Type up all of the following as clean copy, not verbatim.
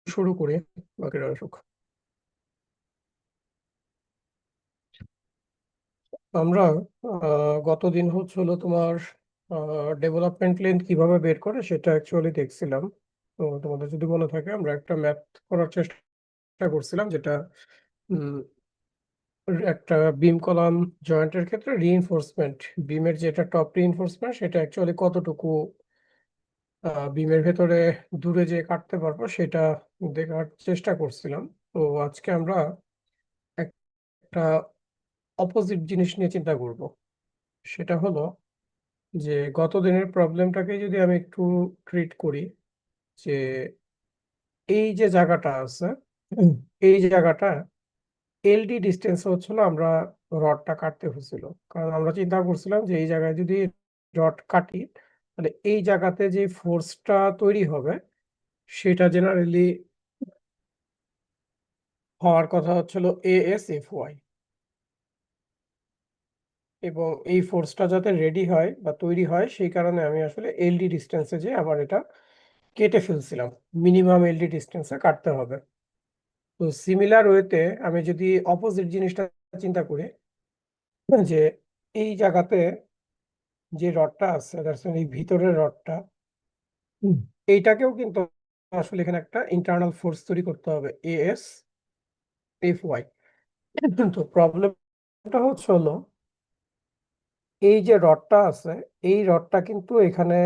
শুরু করি, বাকিরা আসুক। আমরা গতদিন হলো তোমার ডেভেলপমেন্ট লেন্থ কিভাবে বের করে সেটা অ্যাকচুয়ালি দেখছিলাম। তো তোমাদের যদি মনে থাকে আমরা একটা ম্যাথ করার চেষ্টা করছিলাম, যেটা উম, একটা বিম কলাম জয়েন্টের ক্ষেত্রে রিইনফোর্সমেন্ট, বিমের যেটা টপ রিইনফোর্সমেন্ট সেটা অ্যাকচুয়ালি কতটুকু বিমের ভেতরে দূরে যে কাটতে পারবো সেটা দেখার চেষ্টা করছিলাম। তো আজকে আমরা একটা অপোজিট জিনিস নিয়ে চিন্তা করব। সেটা হলো যে গত দিনের প্রবলেমটাকে যদি আমি একটু ট্রিট করি, যে এই যে জায়গাটা আছে, হুম, এই জায়গাটা এলডি ডিস্টেন্স হচ্ছিল আমরা রডটা কাটতে হয়েছিল। কারণ আমরা চিন্তা করছিলাম যে এই জায়গায় যদি রড কাটি, তাহলে এই জায়গাতে যে ফোর্সটা তৈরি হবে সেটা জেনারেলি হওয়ার কথা হচ্ছিল ASFY। এবং এই ফোর্সটা যাতে রেডি হয় বা তৈরি হয় সেই কারণে আমি আসলে এলডি ডিস্টেন্সে যে আবার এটা কেটে ফেলছিলাম। মিনিমাম এলডি ডিস্টেন্সে কাটতে হবে। তো সিমিলার ওয়েতে আমি যদি অপোজিট জিনিসটা চিন্তা করি, যে এই জায়গাতে যে রডটা আছে, that's mean এই ভিতরের রডটা, হুম, এইটাকেও কিন্তু আসলে এখানে একটা ইন্টারনাল ফোর্স তৈরি করতে হবে, ASFY। তো প্রবলেমটা হলো এই যে রডটা আছে, এই রডটা কিন্তু এখানে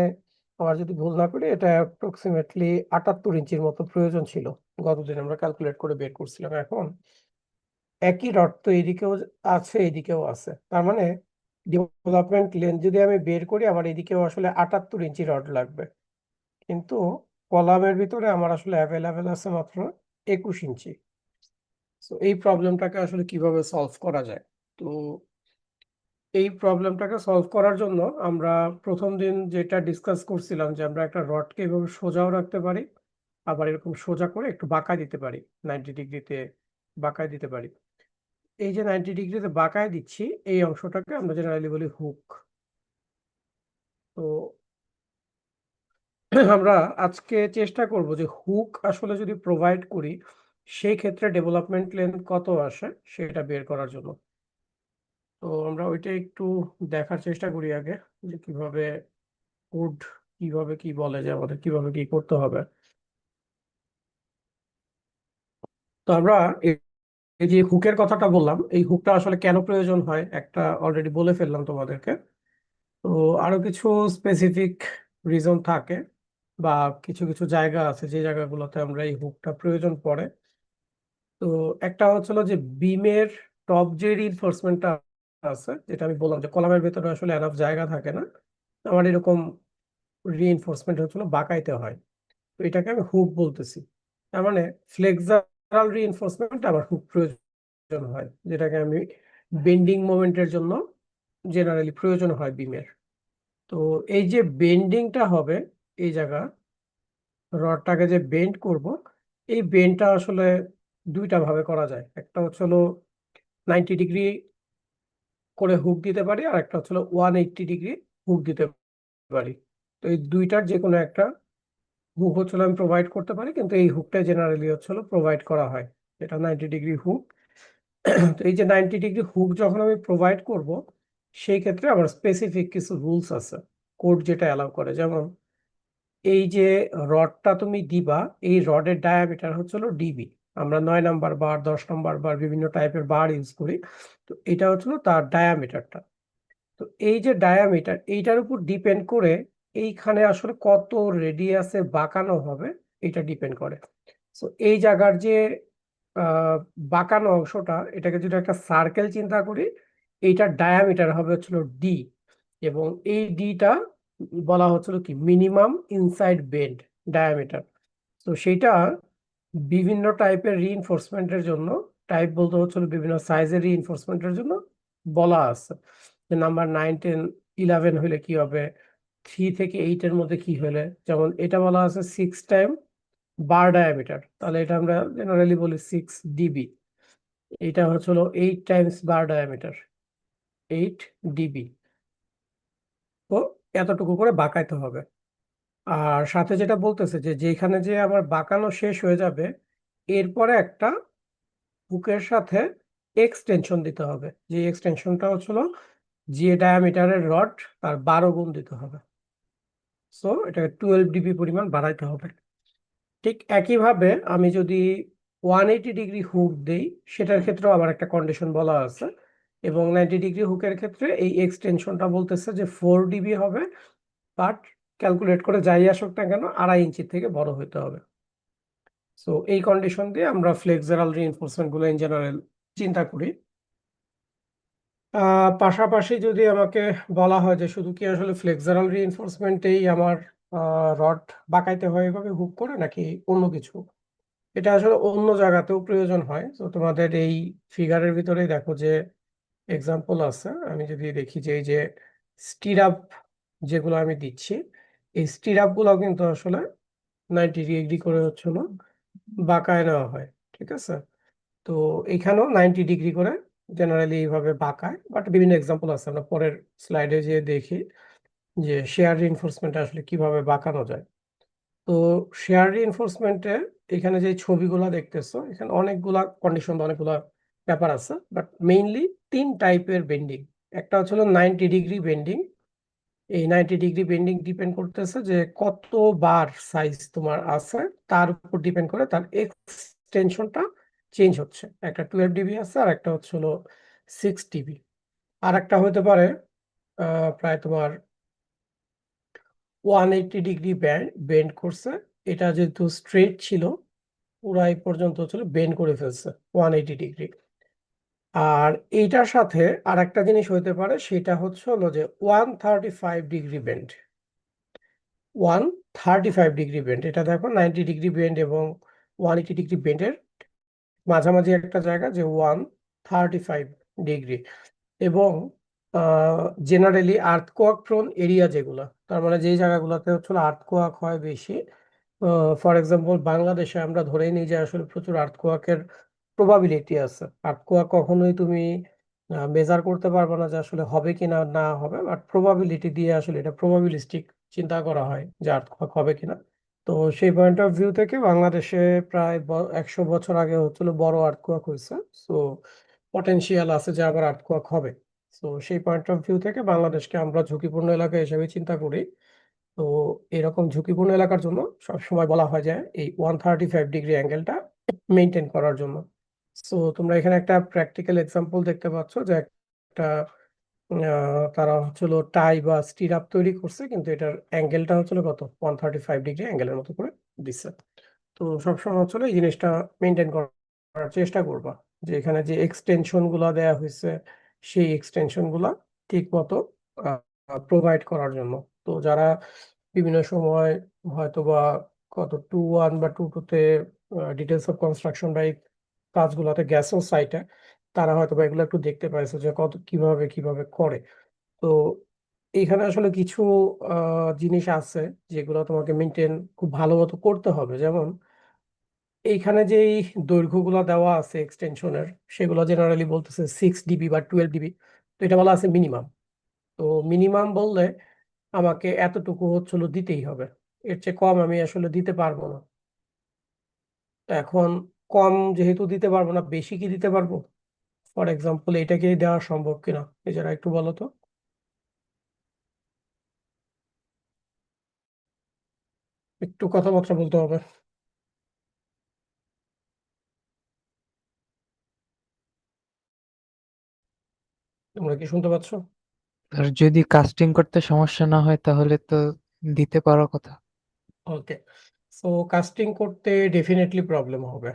আমার যদি ভুল না করি এটা অ্যাপ্রক্সিমেটলি 78 ইঞ্চির মতো প্রয়োজন ছিল। গতদিন আমরা ক্যালকুলেট করে বের করছিলাম। এখন একই রড তো এইদিকেও আছে, এইদিকেও আছে, তার মানে ডেভেলপমেন্ট লেন্থ যদি আমি বের করি আমার এদিকেও আসলে 78 ইঞ্চি রড লাগবে। কিন্তু কলামের ভিতরে আমার আসলে অ্যাভেলেবেল আছে মাত্র 21 ইঞ্চি। তো এই প্রবলেমটাকে আসলে কিভাবে সলভ করা যায়? তো এই প্রবলেমটাকে সলভ করার জন্য আমরা প্রথম দিন যেটা ডিসকাস করছিলাম, যে আমরা একটা রডকে এভাবে সোজাও রাখতে পারি, আবার এরকম সোজা করে একটু বাঁকায় দিতে পারি, 90 ডিগ্রিতে বাঁকায় দিতে পারি। এই যে 90 ডিগ্রিতে বাঁকায় দিচ্ছি, এই অংশটাকে আমরা জেনারেলি বলি হুক। তো আমরা আজকে চেষ্টা করব যে হুক আসলে যদি প্রোভাইড করি সেই ক্ষেত্রে ডেভেলপমেন্ট লেন্থ কত আসে সেটা বের করার জন্য। তো আমরা ওইটা একটু দেখার চেষ্টা করি আগে, যে কিভাবে কোড, কিভাবে কি বলে যে আমাদের কিভাবে কি করতে হবে। তো আমরা এই এই যে হুকের কথাটা বললাম, এই হুকটা আসলে কেন প্রয়োজন হয় একটা অলরেডি বলে ফেললাম তোমাদেরকে। তো আরো কিছু স্পেসিফিক রিজন থাকে, বা কিছু কিছু জায়গা আছে যে জায়গাগুলোতে আমরা এই হুকটা প্রয়োজন পড়ে। তো একটা হচ্ছিল যে বিমের টপ যে রিইনফোর্সমেন্টটা আছে, যেটা আমি বললাম যে কলামের ভেতরে আসলে এনাফ জায়গা থাকে না, আমার এরকম রিইনফোর্সমেন্ট হচ্ছিল বাঁকাইতে হয়। তো এটাকে আমি হুক বলতেছি। তার মানে ফ্লেক্সারাল রিইনফোর্সমেন্ট আবার হুক প্রয়োজন হয়, যেটাকে আমি বেন্ডিং মোমেন্টের জন্য জেনারেলি প্রয়োজন হয় বিমের। তো এই যে বেন্ডিংটা হবে, এই জায়গা রডটাকে যে বেন্ড করব, এই বেন্ডটা আসলে দুইটা ভাবে করা যায়। একটা হলো 90 ডিগ্রি করে হুক দিতে পারি, আর একটা হলো 180 ডিগ্রি হুক দিতে পারি। তো এই দুইটার যে কোনো একটা হুক আমি প্রোভাইড করতে পারি, কিন্তু এই হুকটা জেনারেলি প্রোভাইড করা হয়, এটা 90 ডিগ্রি হুক। তো এই যে 90 ডিগ্রি হুক যখন আমি প্রোভাইড করব, সেই ক্ষেত্রে আমার স্পেসিফিক কিছু রুলস আছে, কোড যেটা অ্যালাউ করে। যেমন এই যে রডটা তুমি দিবা, এই রডের ডায়ামিটার ডিবি। আমরা 9 নাম্বার বার, 10 নাম্বার বার, বিভিন্ন টাইপের বার ইউজ করি। তো এটা তার ডায়ামিটারটা। তো এই যে ডায়ামিটার, এইটার উপর ডিপেন্ড করে এইখানে আসলে কত রেডিয়াসে বাঁকানো হবে এটা ডিপেন্ড করে। তো এই জায়গার যে আহ, বাঁকানো অংশটা, এটাকে যদি একটা সার্কেল চিন্তা করি, এইটার ডায়ামিটার হবে ডি। এবং এই ডিটা বলা কি মিনিমাম ইনসাইড বেন্ড ডায়ামিটার। তো সেইটা বিভিন্ন টাইপের রিইনফোর্সমেন্টের জন্য, টাইপ বলতে বিভিন্ন সাইজের রিইনফোর্সমেন্টের জন্য বলা আছে। যে নাম্বার 9, 10, 11 হলে কি হবে, 3 থেকে 8-এর মধ্যে কি হলে, যেমন এটা বলা আছে 6 টাইম বার ডায়ামিটার, তাহলে এটা আমরা জেনারেলি বলি 6 ডিবি। এটা হলো 8 টাইমস বার ডায়ামিটার, 8 ডিবি। তো এতটুকু করে বাঁকাইতে হবে। আর সাথে যেটা বলতেছে যে যেখানে যে আমার বাঁকানো শেষ হয়ে যাবে এরপরে একটা হুকের সাথে এক্সটেনশন দিতে হবে, যে এক্সটেনশনটা হচ্ছিল যে ডায়ামিটারের রড তার 12 গুণ দিতে হবে। সো এটাকে 12 ডিবি পরিমাণ বাড়াইতে হবে। ঠিক একইভাবে আমি যদি 180 ডিগ্রি হুক দেই সেটার ক্ষেত্রেও আবার একটা কন্ডিশন বলা আছে, এবং 90 ডিগ্রি হুকের ক্ষেত্রে এই এক্সটেনশনটা বলতেছে যে 4 ডিবি হবে, বাট ক্যালকুলেট করে যাই আসুক না কেন 2.5 ইঞ্চি থেকে বড় হতে হবে। সো এই কন্ডিশন দিয়ে আমরা ফ্লেক্সারাল রিইনফোর্সমেন্ট গুলো ইন জেনারেল চিন্তা করি। পাশাপাশি যদি আমাকে বলা হয় যে শুধু কি আসলে ফ্লেক্সারাল রিইনফোর্সমেন্টেই আমার রড বাঁকাইতে হয় এভাবে হুক করে, নাকি অন্য কিছু, এটা আসলে অন্য জায়গাতেও প্রয়োজন হয়। তো তোমাদের এই ফিগারের ভিতরেই দেখো যে এক্সাম্পল আছে। আমি যদি দেখি যে এই যে স্টিরাপ যেগুলো আমি দিচ্ছি, এই স্টিরাপ গুলো কিন্তু আসলে 90 ডিগ্রি করে হচ্ছিল বাঁকায় নেওয়া হয়, ঠিক আছে? তো এখানেও 90 ডিগ্রি করে জেনারেলি এইভাবে বাঁকায়, বাট বিভিন্ন এক্সাম্পল আছে, আমরা পরের স্লাইডে যে দেখি যে শেয়ার রিইনফোর্সমেন্ট আসলে কিভাবে বাঁকানো যায়। তো শেয়ার রিইনফোর্সমেন্টে এখানে যে ছবিগুলা দেখতেছো এখানে অনেকগুলা কন্ডিশন, অনেকগুলা ব্যাপার আছে, বাট মেইনলি 3 টাইপের বেন্ডিং। একটা হচ্ছে 90 ডিগ্রি বেন্ডিং। এই 90 ডিগ্রি বেন্ডিং ডিপেন্ড করতেছে যে কতবার সাইজ তোমার আছে তার উপর ডিপেন্ড করে তার এক্সটেনশনটা চেঞ্জ হচ্ছে। একটা 12 ডিবি আছে, আর একটা হচ্ছে 6 ডিবি। আর একটা হতে পারে প্রায় তোমার 180 ডিগ্রি বেন্ড করছে। এটা যেহেতু স্ট্রেট ছিল পুরা এই পর্যন্ত হচ্ছে বেন্ড করে ফেলছে 180 ডিগ্রি। আর এইটার সাথে আর একটা জিনিস হতে পারে, সেটা হচ্ছে যে 135 ডিগ্রি বেন্ড। 135 ডিগ্রি বেন্ড, এটা দেখো 90 ডিগ্রি বেন্ড এবং 180 ডিগ্রি বেন্ডের মাঝামাঝি একটা জায়গা, যে 135 ডিগ্রি। এবং জেনারেলি আর্থকোয়াক প্রোন এরিয়া যেগুলো, তার মানে যেই জায়গাগুলোতে হচ্ছে আর্থকোয়াক হয় বেশি, ফর এক্সাম্পল বাংলাদেশে আমরা ধরেই নিই যে আসলে প্রচুর আর্থকোয়াকের প্রবাবিলিটি আছে। আর্থকোয়াক কখনোই তুমি মেজার করতে পারবে না যে আসলে হবে কি না না হবে, বাট প্রবাবিলিটি দিয়ে আসলে এটা প্রবাবিলিস্টিক চিন্তা করা হয় যে আর্থকোয়াক হবে কিনা। তো সেই পয়েন্ট অফ ভিউ থেকে বাংলাদেশে প্রায় 100 বছর আগে হচ্ছিল বড় আর্থকোয়াক হয়েছে। সো পটেনশিয়াল আছে যে আবার আর্থকোয়াক হবে। তো সেই পয়েন্ট অফ ভিউ থেকে বাংলাদেশকে আমরা ঝুঁকিপূর্ণ এলাকা হিসেবে চিন্তা করি। তো এরকম ঝুঁকিপূর্ণ এলাকার জন্য সব সময় বলা হয় যে এই 135 ডিগ্রি অ্যাঙ্গেলটা মেনটেন করার জন্য। সো তোমরা এখানে একটা প্র্যাকটিক্যাল এক্সাম্পল দেখতে পাচ্ছ যে একটা তারা হচ্ছিল টাই বা স্টিরাপ তৈরি করছে, কিন্তু এটার অ্যাঙ্গেলটা হচ্ছিল কত 135 ডিগ্রি অ্যাঙ্গেলের মতো করে দিচ্ছে। তো সবসময় হচ্ছিল এই জিনিসটা মেনটেন করার চেষ্টা করবা, যে এখানে যে এক্সটেনশন গুলা দেয়া হয়েছে সেই এক্সটেনশন গুলা ঠিক মতো প্রোভাইড করার জন্য। তো যারা বিভিন্ন সময় হয়তো বা কত 2-1 বা 2-2-তে ডিটেলস অফ কনস্ট্রাকশন বা এই কাজগুলোতে গেছো সাইটে, তারা হয়তো বা এগুলো একটু দেখতে পাইছো যে কত কিভাবে কিভাবে করে। তো এইখানে আসলে কিছু জিনিস আছে যেগুলো তোমাকে মেনটেন খুব ভালো মতো করতে হবে। যেমন এইখানে যে দৈর্ঘ্যগুলো দেওয়া আছে এক্সটেনশনের, সেগুলো জেনারেলি বলতেছে 6 ডিবি বা 12 ডিবি। তো এটা বলা আছে মিনিমাম। তো মিনিমাম বললে আমাকে এতটুকু হচ্ছিল দিতেই হবে, এর চেয়ে কম আমি আসলে দিতে পারবো না। তো এখন কম যেহেতু দিতে পারবো না, বেশি কি দিতে পারবো? ফর এক্সাম্পল এটাকে দেওয়া সম্ভব কিনা এছাড়া একটু বলো তো। একটু কথাবার্তা বলতে হবে। তোমরা কি শুনতে পাচ্ছ? আর যদি কাস্টিং করতে সমস্যা না হয় তাহলে তো দিতে পারার কথা। ওকে। সো কাস্টিং করতে ডেফিনেটলি প্রবলেম হবে।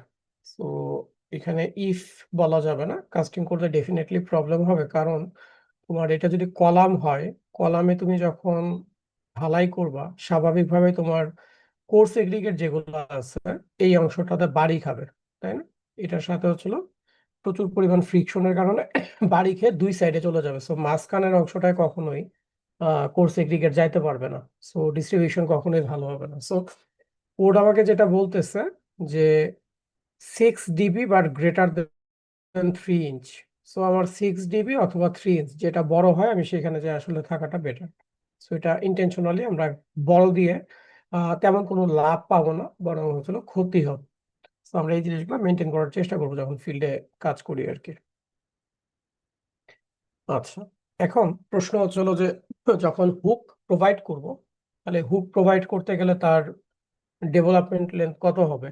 সো এখানে ইফ বলা যাবে না, কাস্টিং করতে ডেফিনেটলি প্রবলেম হবে, কারণ তোমার এটা যদি কলাম হয়, কলামে তুমি যখন ঢালাই করবা স্বাভাবিকভাবে তোমার কোর্স এগ্রিগেট যেগুলো আছে এই অংশটাতে বাড়ি খাবে, তাই না? এটার সাথে হচ্ছিল প্রচুর পরিমাণ ফ্রিকশনের কারণে বাড়ি খেয়ে দুই সাইডে চলে যাবে। সো মাঝখানের অংশটায় কখনোই কোর্স এগ্রিগেট যাইতে পারবে না। সো ডিস্ট্রিবিউশন কখনোই ভালো হবে না। সো কোড আমাকে যেটা বলতেছে যে 6 DB but greater than 3 inch. So আমার 6 ডিবি অথবা 3 ইঞ্চ যেটা বড় হয় আমি সেখানে যে আসলে থাকাটা বেটার। সো এটা ইন্টেনশনালি আমরা বড় দিয়ে তেমন কোনো লাভ পাবো না, বরং হচ্ছিল ক্ষতি হবে। তো আমরা এই জিনিসগুলো মেনটেন করার চেষ্টা করবো যখন ফিল্ডে কাজ করি আর কি। আচ্ছা, এখন প্রশ্ন হচ্ছিল যে যখন হুক প্রোভাইড করব, তাহলে হুক প্রোভাইড করতে গেলে তার ডেভেলপমেন্ট লেন্থ কত হবে?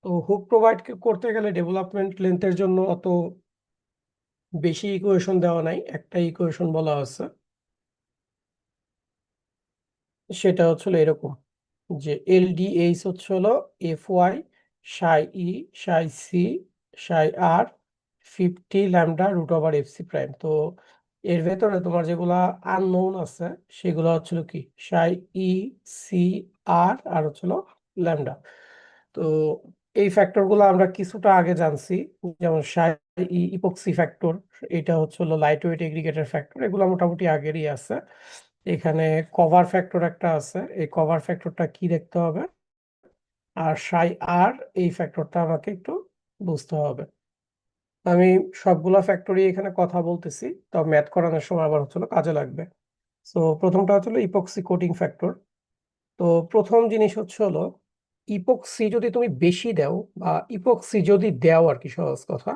তো হুক প্রোভাইড করতে গেলে ডেভেলপমেন্ট লেন্থের জন্য অত বেশি ইকুয়েশন দেওয়া নাই, একটা ইকুয়েশন বলা আছে, সেটা হচ্ছিল এরকম যে এলডিএইচ হচ্ছে হলো এফ ওয়াই সাই ই সাই সি সাই আর 50 λ√/fc প্রাইম। তো এর ভেতরে তোমার যেগুলা আননোন আছে সেগুলো হচ্ছিল কি সাই ই সি আর হচ্ছিল ল্যামডা। তো এই ফ্যাক্টর গুলো আমরা কিছুটা আগে জানছি, যেমন সাই ই ইপক্সি ফ্যাক্টর, এটা হচ্ছে হলো লাইট ওয়েট এগ্রিগেটের ফ্যাক্টর, এগুলো মোটামুটি আগেরই আছে। এখানে কভার ফ্যাক্টর একটা আছে, এই কভার ফ্যাক্টরটা কি দেখতে হবে, আর সাই আর এই ফ্যাক্টরটা আমাকে একটু বুঝতে হবে। আমি সবগুলা ফ্যাক্টরই এখানে কথা বলতেছি, তো ম্যাথ করানোর সময় আবার হচ্ছিল কাজে লাগবে। তো প্রথমটা হচ্ছিল ইপক্সি কোটিং ফ্যাক্টর। তো প্রথম জিনিস হচ্ছে হলো ইপক্সি যদি তুমি বেশি দাও, বা ইপক্সি যদি দাও আর কি, সহজ কথা,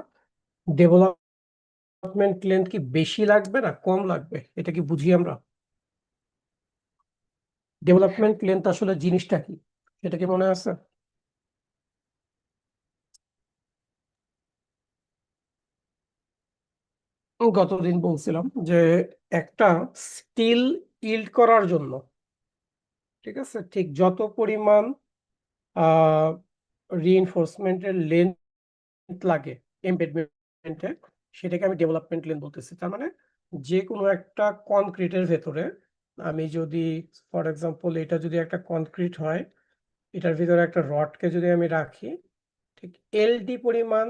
ডেভেলপমেন্ট লেন্থ কি বেশি লাগবে না কম লাগবে, এটা কি বুঝি আমরা? ডেভেলপমেন্ট লেন্থ আসলে জিনিসটা কি, সেটা কি মনে আছে? গতদিন বলছিলাম যে একটা স্টিল ইল্ড করার জন্য, ঠিক আছে, ঠিক যত পরিমাণ আহ রিইনফোর্সমেন্টের লেন্থ লাগে এমবেডমেন্টে, সেটাকে আমি ডেভেলপমেন্ট লেন্থ বলতেছি। তার মানে যে কোনো একটা কনক্রিটের ভেতরে আমি যদি, ফর এক্সাম্পল এটা যদি একটা কনক্রিট হয়, এটার ভিতরে একটা রডকে যদি আমি রাখি, ঠিক এলডি পরিমাণ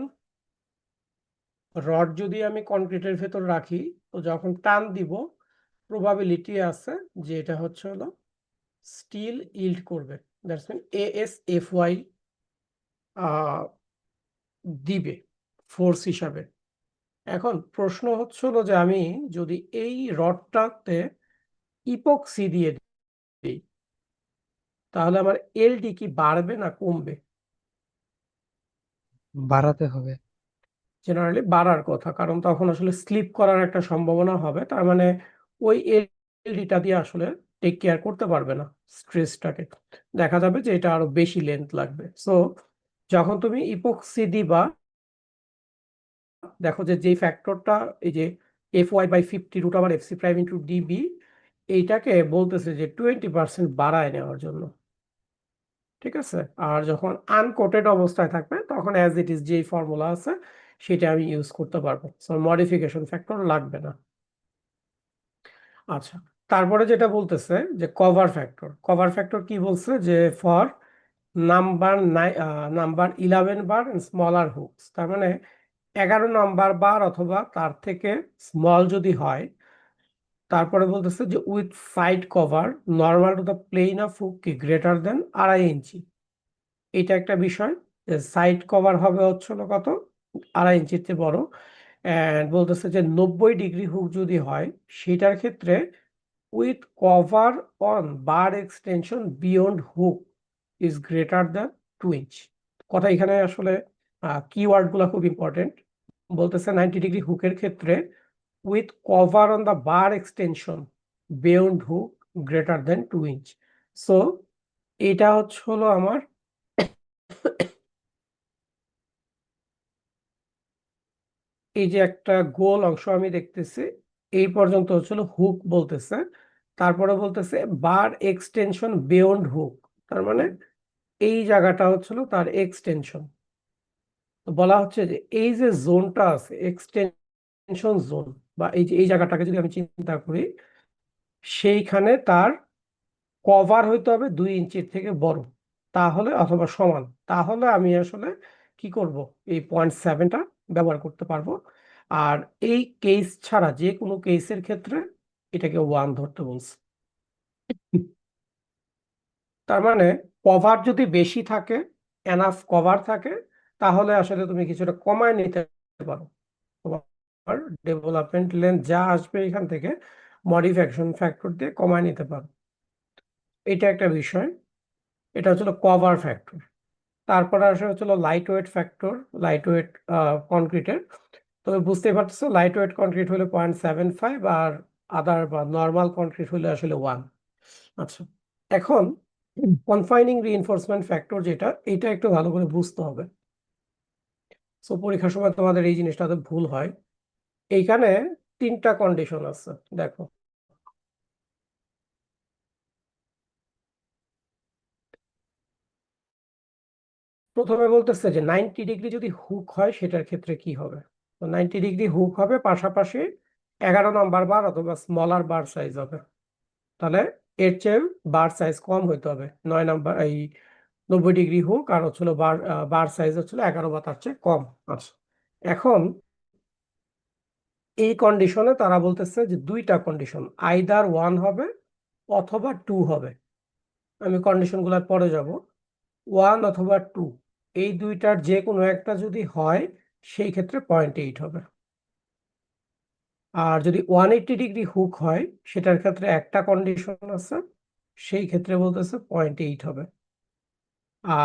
রড যদি আমি কনক্রিটের ভেতর রাখি, তো যখন টান দিব প্রবাবিলিটি আছে যে এটা হচ্ছে হলো স্টিল ইল্ড করবে, দ্যাটস মিন এএসএফওয়াই দিবে ফোর্স হিসাবে। এখন প্রশ্ন হচ্ছে হলো যে আমি যদি এই রডটাতে ইপক্সি দিয়ে দিই, তাহলে আমার এলডি কি বাড়বে না কমবে? বাড়াতে হবে। জেনারেলি বাড়ার কথা, কারণ তখন আসলে স্লিপ করার একটা সম্ভাবনা হবে, তার মানে ওই এলডিটা দিয়ে আসলে টেক কেয়ার করতে পারবে না স্ট্রেসটাকে, দেখা যাবে যে এটা আরো বেশি লেন্থ লাগবে। সো যখন তুমি ইপক্সি দিবা, দেখো যে যেই ফ্যাক্টরটা, এই যে FY/50√/fc প্রাইম ইন্টু ডিবি, এইটাকে বলতেছে যে 20% বাড়ায় নেওয়ার জন্য, ঠিক আছে। আর যখন আনকোটেড অবস্থায় থাকবে তখন অ্যাজ ইট ইজ যেই ফর্মুলা আছে সেটা আমি ইউজ করতে পারবো, সো মডিফিকেশন ফ্যাক্টর লাগবে না। আচ্ছা, তারপরে যেটা বলতেছে যে কভার ফ্যাক্টর, কভার ফ্যাক্টর কি বলছে যে for number 11 bar smaller hooks, তার মানে 11 নম্বর বার অথবা তার থেকে স্মল যদি হয়, তারপরে বলতেছে যে with side cover normal to the plane of hook কি গ্রেটার দেন 2.5 ইঞ্চি। এটা একটা বিষয়, যে সাইড কভার হবে হচ্ছে হলো কত, 2.5 ইঞ্চির চেয়ে বড়। অ্যান্ড বলতেছে যে 90 ডিগ্রি হুক যদি হয়, সেটার ক্ষেত্রে with cover on bar extension beyond hook is greater than 2 inch. কথা এখানে আসলে কিওয়ার্ড গুলা খুব ইম্পর্টেন্ট। বলতেছে 90 ডিগ্রি হুকের ক্ষেত্রে with cover on the bar extension beyond hook greater than 2 inch. So এটা হচ্ছে হলো আমার এই যে একটা গোল অংশ আমি দেখতেছি, এই পর্যন্ত হচ্ছিল হুক বলতেছে। তারপরে বলতেছে বার এক্সটেনশন বিয়ন্ড হুক, তার মানে এই জায়গাটা হচ্ছিল তার এক্সটেনশন। তো বলা হচ্ছে যে এই যে জোনটা আছে এক্সটেনশন জোন, বা এই যে এই জায়গাটাকে যদি আমি চিন্তা করি, সেইখানে তার কভার হইতে হবে 2 ইঞ্চির থেকে বড়, তাহলে অথবা সমান, তাহলে আমি আসলে কি করব, এই 0.7টা ব্যবহার করতে পারবো। আর এই কেস ছাড়া যে কোনো কেসের ক্ষেত্রে এটাকে 1 ধরতে বলছে। তার মানে কভার যদি বেশি থাকে, এনাফ কভার থাকে, তাহলে আসলে তুমি কিছুটা কমায় নিতে পারো, তোমার ডেভেলপমেন্ট লেন্থ যা আসবে এখান থেকে মডিফিকেশন ফ্যাক্টর দিয়ে কমায় নিতে পারো। এটা একটা বিষয়। এটা হচ্ছিল কভার ফ্যাক্টর। তারপরে আসে হচ্ছিল light weight factor, light weight কনক্রিটের। তবে বুঝতে পারতেছো লাইট ওয়েট কনক্রিট হলে 0.75, আর আদার বা নর্মাল কনক্রিট হলে আসলে 1। আচ্ছা, এখন কনফাইনিং রিইনফোর্সমেন্ট ফ্যাক্টর যেটা, এটা একটু ভালো করে বুঝতে হবে। সো পরীক্ষার সময় তোমাদের এই জিনিসটাতে ভুল হয়। এইখানে তিনটা কন্ডিশন আছে, দেখো। প্রথমে বলতেছে যে 90 ডিগ্রি যদি হুক হয় সেটার ক্ষেত্রে কি হবে। তো 90 ডিগ্রি হুক হবে, পাশাপাশি 11 নম্বর বার অথবা স্মলার বার সাইজ হবে। তাহলে এর চেয়ে বার সাইজ কম হইতে হবে, 9 নম্বর এই 90 ডিগ্রি হুক আর হচ্ছিল বার বার সাইজ হচ্ছিল 11 বা তার চেয়ে কম। আচ্ছা, এখন এই কন্ডিশনে তারা বলতেছে যে দুইটা কন্ডিশন, আইদার 1 হবে অথবা 2 হবে। আমি কন্ডিশনগুলোর পরে যাব। 1 অথবা 2, এই দুইটার যে কোনো একটা যদি হয় সেই ক্ষেত্রে 0.8 হবে। আর যদি 180 ডিগ্রি হুক হয় সেটার ক্ষেত্রে একটা কন্ডিশন আছে, সেই ক্ষেত্রে বলতেছে 0.8 হবে।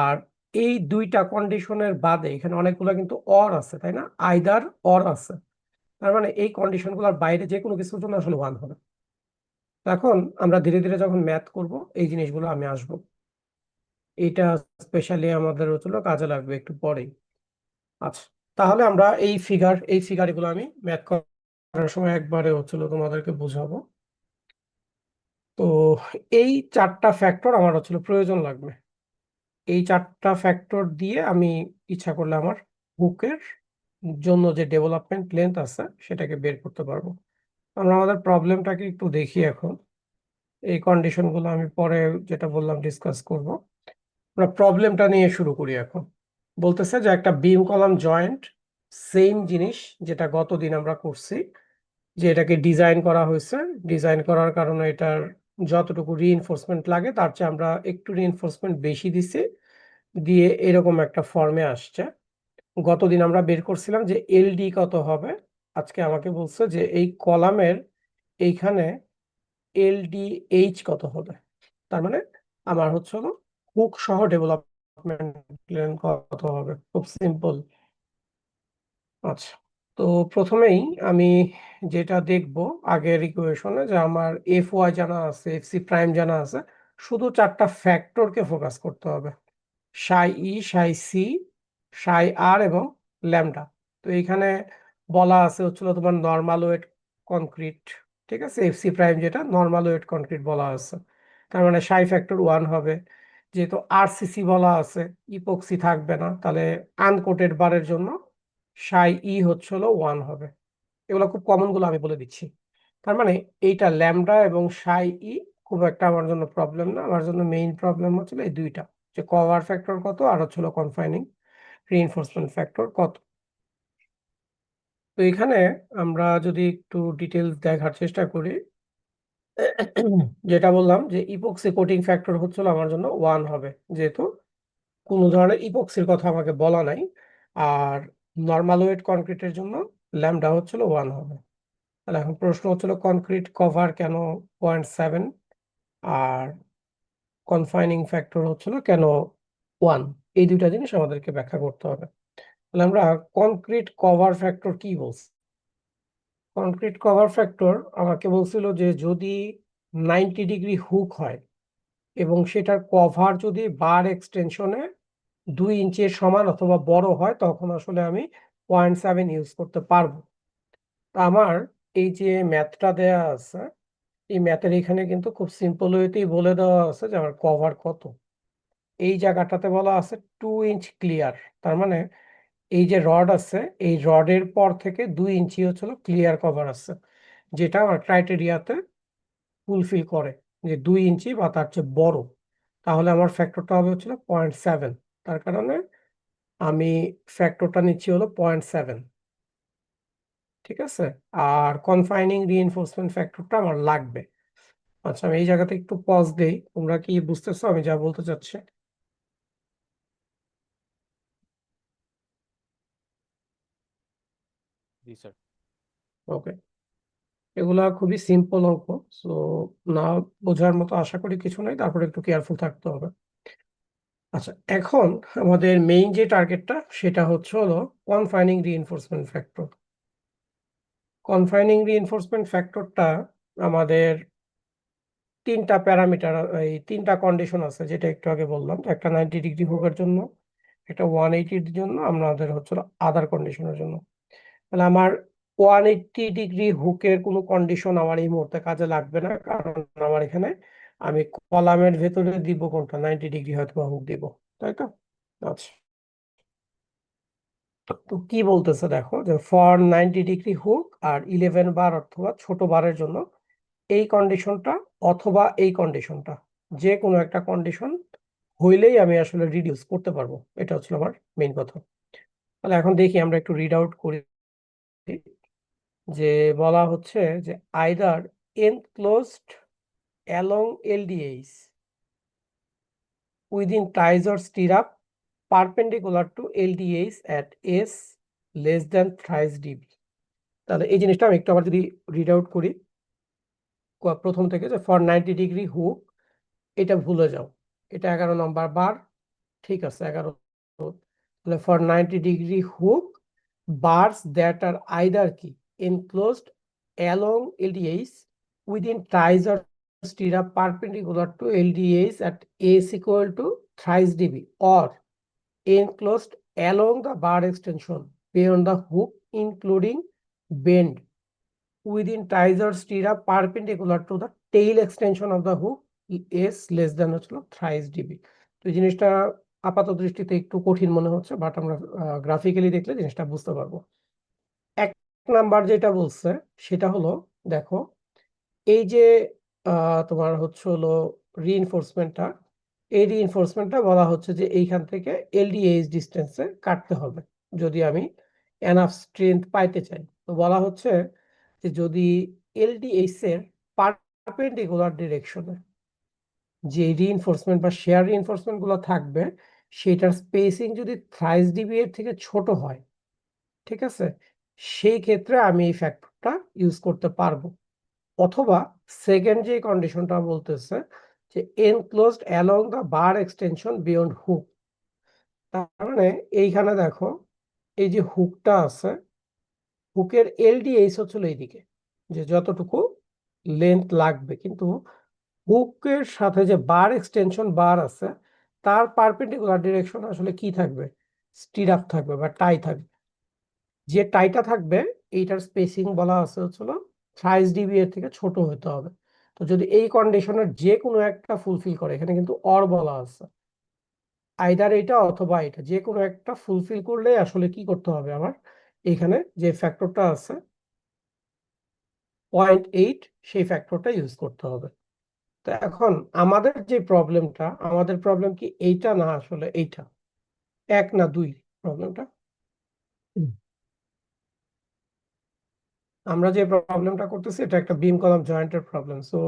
আর এই দুইটা কন্ডিশনের বাদে এখানে অনেকগুলো কিন্তু অর আছে, তাই না? আইদার অর আছে, তার মানে এই কন্ডিশনগুলোর বাইরে যে কোনো কিছুর জন্য আসলে 1 হবে। তো এখন আমরা ধীরে ধীরে যখন ম্যাথ করব এই জিনিসগুলো আমি আসবো, এইটা স্পেশালি আমাদের হচ্ছিল কাজে লাগবে একটু পরেই। আচ্ছা, তাহলে আমরা এই ফিগারগুলো আমি ম্যাথ করার সময় একবারে হচ্ছিল তোমাদেরকে বুঝাবো। তো এই চারটা ফ্যাক্টর আমার হচ্ছিল প্রয়োজন লাগবে। এই চারটা ফ্যাক্টর দিয়ে আমি ইচ্ছা করলে আমার হুকের জন্য যে ডেভেলপমেন্ট লেন্থ আছে সেটাকে বের করতে পারবো। আমরা আমাদের প্রবলেমটাকে একটু দেখি এখন। এই কন্ডিশনগুলো আমি পরে, যেটা বললাম, ডিসকাস করব। আমরা প্রবলেমটা নিয়ে শুরু করি এখন। বলতেছে যে একটা বিম কলাম জয়েন্ট, সেম জিনিস যেটা গতদিন আমরা করছি, যে এটাকে ডিজাইন করা হয়েছে। ডিজাইন করার কারণে এটার যতটুকু রিইনফোর্সমেন্ট লাগে তার চেয়ে আমরা একটু রিইনফোর্সমেন্ট বেশি দিছি, দিয়ে এরকম একটা ফর্মে আসছে। গতদিন আমরা বের করছিলাম যে এলডি কত হবে। আজকে আমাকে বলছে যে এই কলামের এইখানে এলডিএইচ কত হবে। তার মানে আমার হচ্ছে হলো হুক সহ ডেভেলপমেন্ট প্ল্যান কত হবে। খুব সিম্পল। আচ্ছা, তো প্রথমেই আমি যেটা দেখব আগের ইকুয়েশনে, যে আমার এফ ওয়াই জানা আছে, এফ সি প্রাইম জানা আছে, শুধু চারটা ফ্যাক্টরকে ফোকাস করতে হবে: সাই ই, সাই সি, সাই আর এবং ল্যামডা। তো এইখানে বলা আছে হচ্ছিল তোমার নর্মাল ওয়েট কনক্রিট। ঠিক আছে, এফ সি প্রাইম যেটা নর্মাল ওয়েট কনক্রিট বলা আছে, তার মানে সাই ফ্যাক্টর 1 হবে। যেহেতু আরসিসি বলা আছে, ইপক্সি থাকবে না, তাহলে আনকোটেড বারের জন্য সাই ই হচ্ছে হলো 1 হবে। এগুলো খুব কমন গুলো আমি বলে দিচ্ছি। তার মানে এইটা ল্যামডা এবং সাই ই খুব একটা আমার জন্য প্রবলেম না। আমার জন্য মেইন প্রবলেম হচ্ছিল এই দুইটা, যে কভার ফ্যাক্টর কত আর হচ্ছিল কনফাইনিং রিইনফোর্সমেন্ট ফ্যাক্টর কত। তো এখানে আমরা যদি একটু ডিটেলস দেখার চেষ্টা করি, যেটা বললাম যে ইপক্সি কোটিং ফ্যাক্টর হচ্ছিল আমার জন্য 1 হবে, যেহেতু কোনো ধরনের ইপক্সির কথা আমাকে বলা নাই। আর নর্মাল ওয়েট কনক্রিটের জন্য ল্যামডা হচ্ছিল 1 হবে। তাহলে এখন প্রশ্ন হচ্ছিল কনক্রিট কভার কেন 0.7, আর কনফাইনিং ফ্যাক্টর হচ্ছিল কেন 1। এই দুইটা জিনিস আমাদেরকে ব্যাখ্যা করতে হবে। তাহলে আমরা কনক্রিট কভার ফ্যাক্টর কি বলছি। কনক্রিট কভার ফ্যাক্টর আমাকে বলছিল যে যদি 90 ডিগ্রি হুক হয় এবং সেটার কভার যদি বার এক্সটেনশনে 2 ইঞ্চির সমান অথবা বড় হয়, তখন আসলে আমি 0.7 ইউজ করতে পারবো। তা আমার এই যে ম্যাথটা দেয়া আছে, এই ম্যাথের এখানে কিন্তু খুব সিম্পল ওয়েতেই বলে দেওয়া আছে যে আমার কভার কত। এই জায়গাটাতে বলা আছে 2 ইঞ্চ ক্লিয়ার। তার মানে এই যে রড আছে, এই রডের পর থেকে 2 ইঞ্চি হচ্ছিল ক্লিয়ার কভার আছে, যেটা আমার ক্রাইটেরিয়াতে ফুলফিল করে, যে 2 ইঞ্চি বা তার চেয়ে বড়। তাহলে আমার ফ্যাক্টরটা হবে হচ্ছিল 0.7। তার কারণে আমি ফ্যাক্টরটা নিচ্ছি হলো 0.7। ঠিক আছে, আর কনফাইনিং রিইনফোর্সমেন্ট ফ্যাক্টরটা আমার লাগবে। আচ্ছা, আমি এই জায়গাতে একটু পজ দেই, তোমরা কি বুঝতেছো আমি যা বলতে চাচ্ছি? জি স্যার। ওকে, এগুলা খুবই সিম্পল অঙ্ক। সো না বোঝার মতো আশা করি কিছু নাই, তারপরে একটু কেয়ারফুল থাকতে হবে। আচ্ছা, এখন আমাদের মেইন যে টার্গেটটা সেটা হলো কনফাইনিং রিইনফোর্সমেন্ট ফ্যাক্টর। কনফাইনিং রিইনফোর্সমেন্ট ফ্যাক্টরটা আমাদের তিনটা প্যারামিটার, এই তিনটা কন্ডিশন আছে, যেটা একটু আগে বললাম। একটা 90 ডিগ্রি হুকের জন্য, একটা 180-এর জন্য, আমাদের আদার কন্ডিশনের জন্য। তাহলে আমার 180 ডিগ্রি হুকের কোনো কন্ডিশন আমার এই মুহূর্তে কাজে লাগবে না, কারণ আমার এখানে আমি কলামের ভেতরে দিব কোনটা, 90 ডিগ্রি হয়তো হুক দিব, তাই তো? আচ্ছা, তো কি বলতেছে দেখো, যে ফর 90 ডিগ্রি হুক আর 11 বার অথবা ছোট বারের জন্য এই কন্ডিশনটা অথবা এই কন্ডিশনটা, যে কোনো একটা কন্ডিশন হইলেই আমি আসলে রিডিউস করতে পারবো। এটা হচ্ছে আমার মেইন কথা। তাহলে এখন দেখি আমরা একটু রিড আউট করি। যে বলা হচ্ছে যে either enclosed along LDH within ties or stirrup perpendicular to LDH at S less than thrice DB. তাহলে এই জিনিসটা আমি একটু আবার যদি রিড আউট করি প্রথম থেকে, যে ফর 90 ডিগ্রি হুক, এটা ভুলে যাও, এটা 11 নম্বর বার, ঠিক আছে 11। তাহলে for 90 degree hook, bars that are either কি enclosed along LDH within ties or stirrup perpendicular to LDH at S equal to thrice dB, or enclosed along the bar extension beyond the hook including bend within ties or stirrup perpendicular to the tail extension of the hook S less than thrice dB। তো এই জিনিসটা আপাত দৃষ্টিতে একটু কঠিন মনে হচ্ছে, but আমরা গ্রাফিক্যালি দেখলে জিনিসটা বুঝতে পারবো। এক নাম্বার যেটা বলছে সেটা হলো, দেখো এই যে তোমার রিইনফোর্সমেন্টটা, এই রিইনফোর্সমেন্টটা বলা হচ্ছে যে এইখান থেকে এলডিএইচ ডিস্টেন্সে কাটতে হবে যদি আমি এনাফ স্ট্রেংথ পাইতে চাই। তো বলা হচ্ছে যে যদি এলডিএইচ এর পারপেন্ডিকুলার ডিরেকশনে যে রিইনফোর্সমেন্ট বা শেয়ার রিইনফোর্সমেন্ট গুলো থাকবে, সেটার স্পেসিং যদি থ্রাইস ডিবি এর থেকে ছোট হয়, ঠিক আছে, সেই ক্ষেত্রে আমি এই ফ্যাক্টরটা ইউজ করতে পারবো। অথবা সেকেন্ড যে কন্ডিশনটা বলতেছে যে enclosed along the bar extension beyond hook, তার মানে এইখানে দেখো এই যে হুকটা আছে, হুকের এলডিএইচ হচ্ছিল এইদিকে, যে যতটুকু লেন্থ লাগবে, কিন্তু হুকের সাথে যে বার এক্সটেনশন বার আছে তার পারপেন্ডিকুলার ডিরেকশন আসলে কি থাকবে, স্টিরাপ থাকবে বা টাই থাকবে। যে টাইটা থাকবে এইটার স্পেসিং বলা আছে থ্রাইস ডিবি এর থেকে ছোট হতে হবে। তো যদি এই কন্ডিশনের যে কোনো একটা ফুলফিল করে, এখানে কিন্তু অর বলা আছে, আইদার এটা অথবা এটা, যে কোনো একটা ফুলফিল করলে আসলে কি করতে হবে আমার, এখানে যে ফ্যাক্টরটা আছে 0.8, সেই ফ্যাক্টরটা ইউজ করতে হবে। তো এখন আমাদের প্রবলেম কি এইটা না, আসলে এইটা এক না দুই প্রবলেমটা? আমরা যে প্রবলেমটা করতেছি এটা একটা বিম কলাম জয়েন্টের প্রবলেম। সো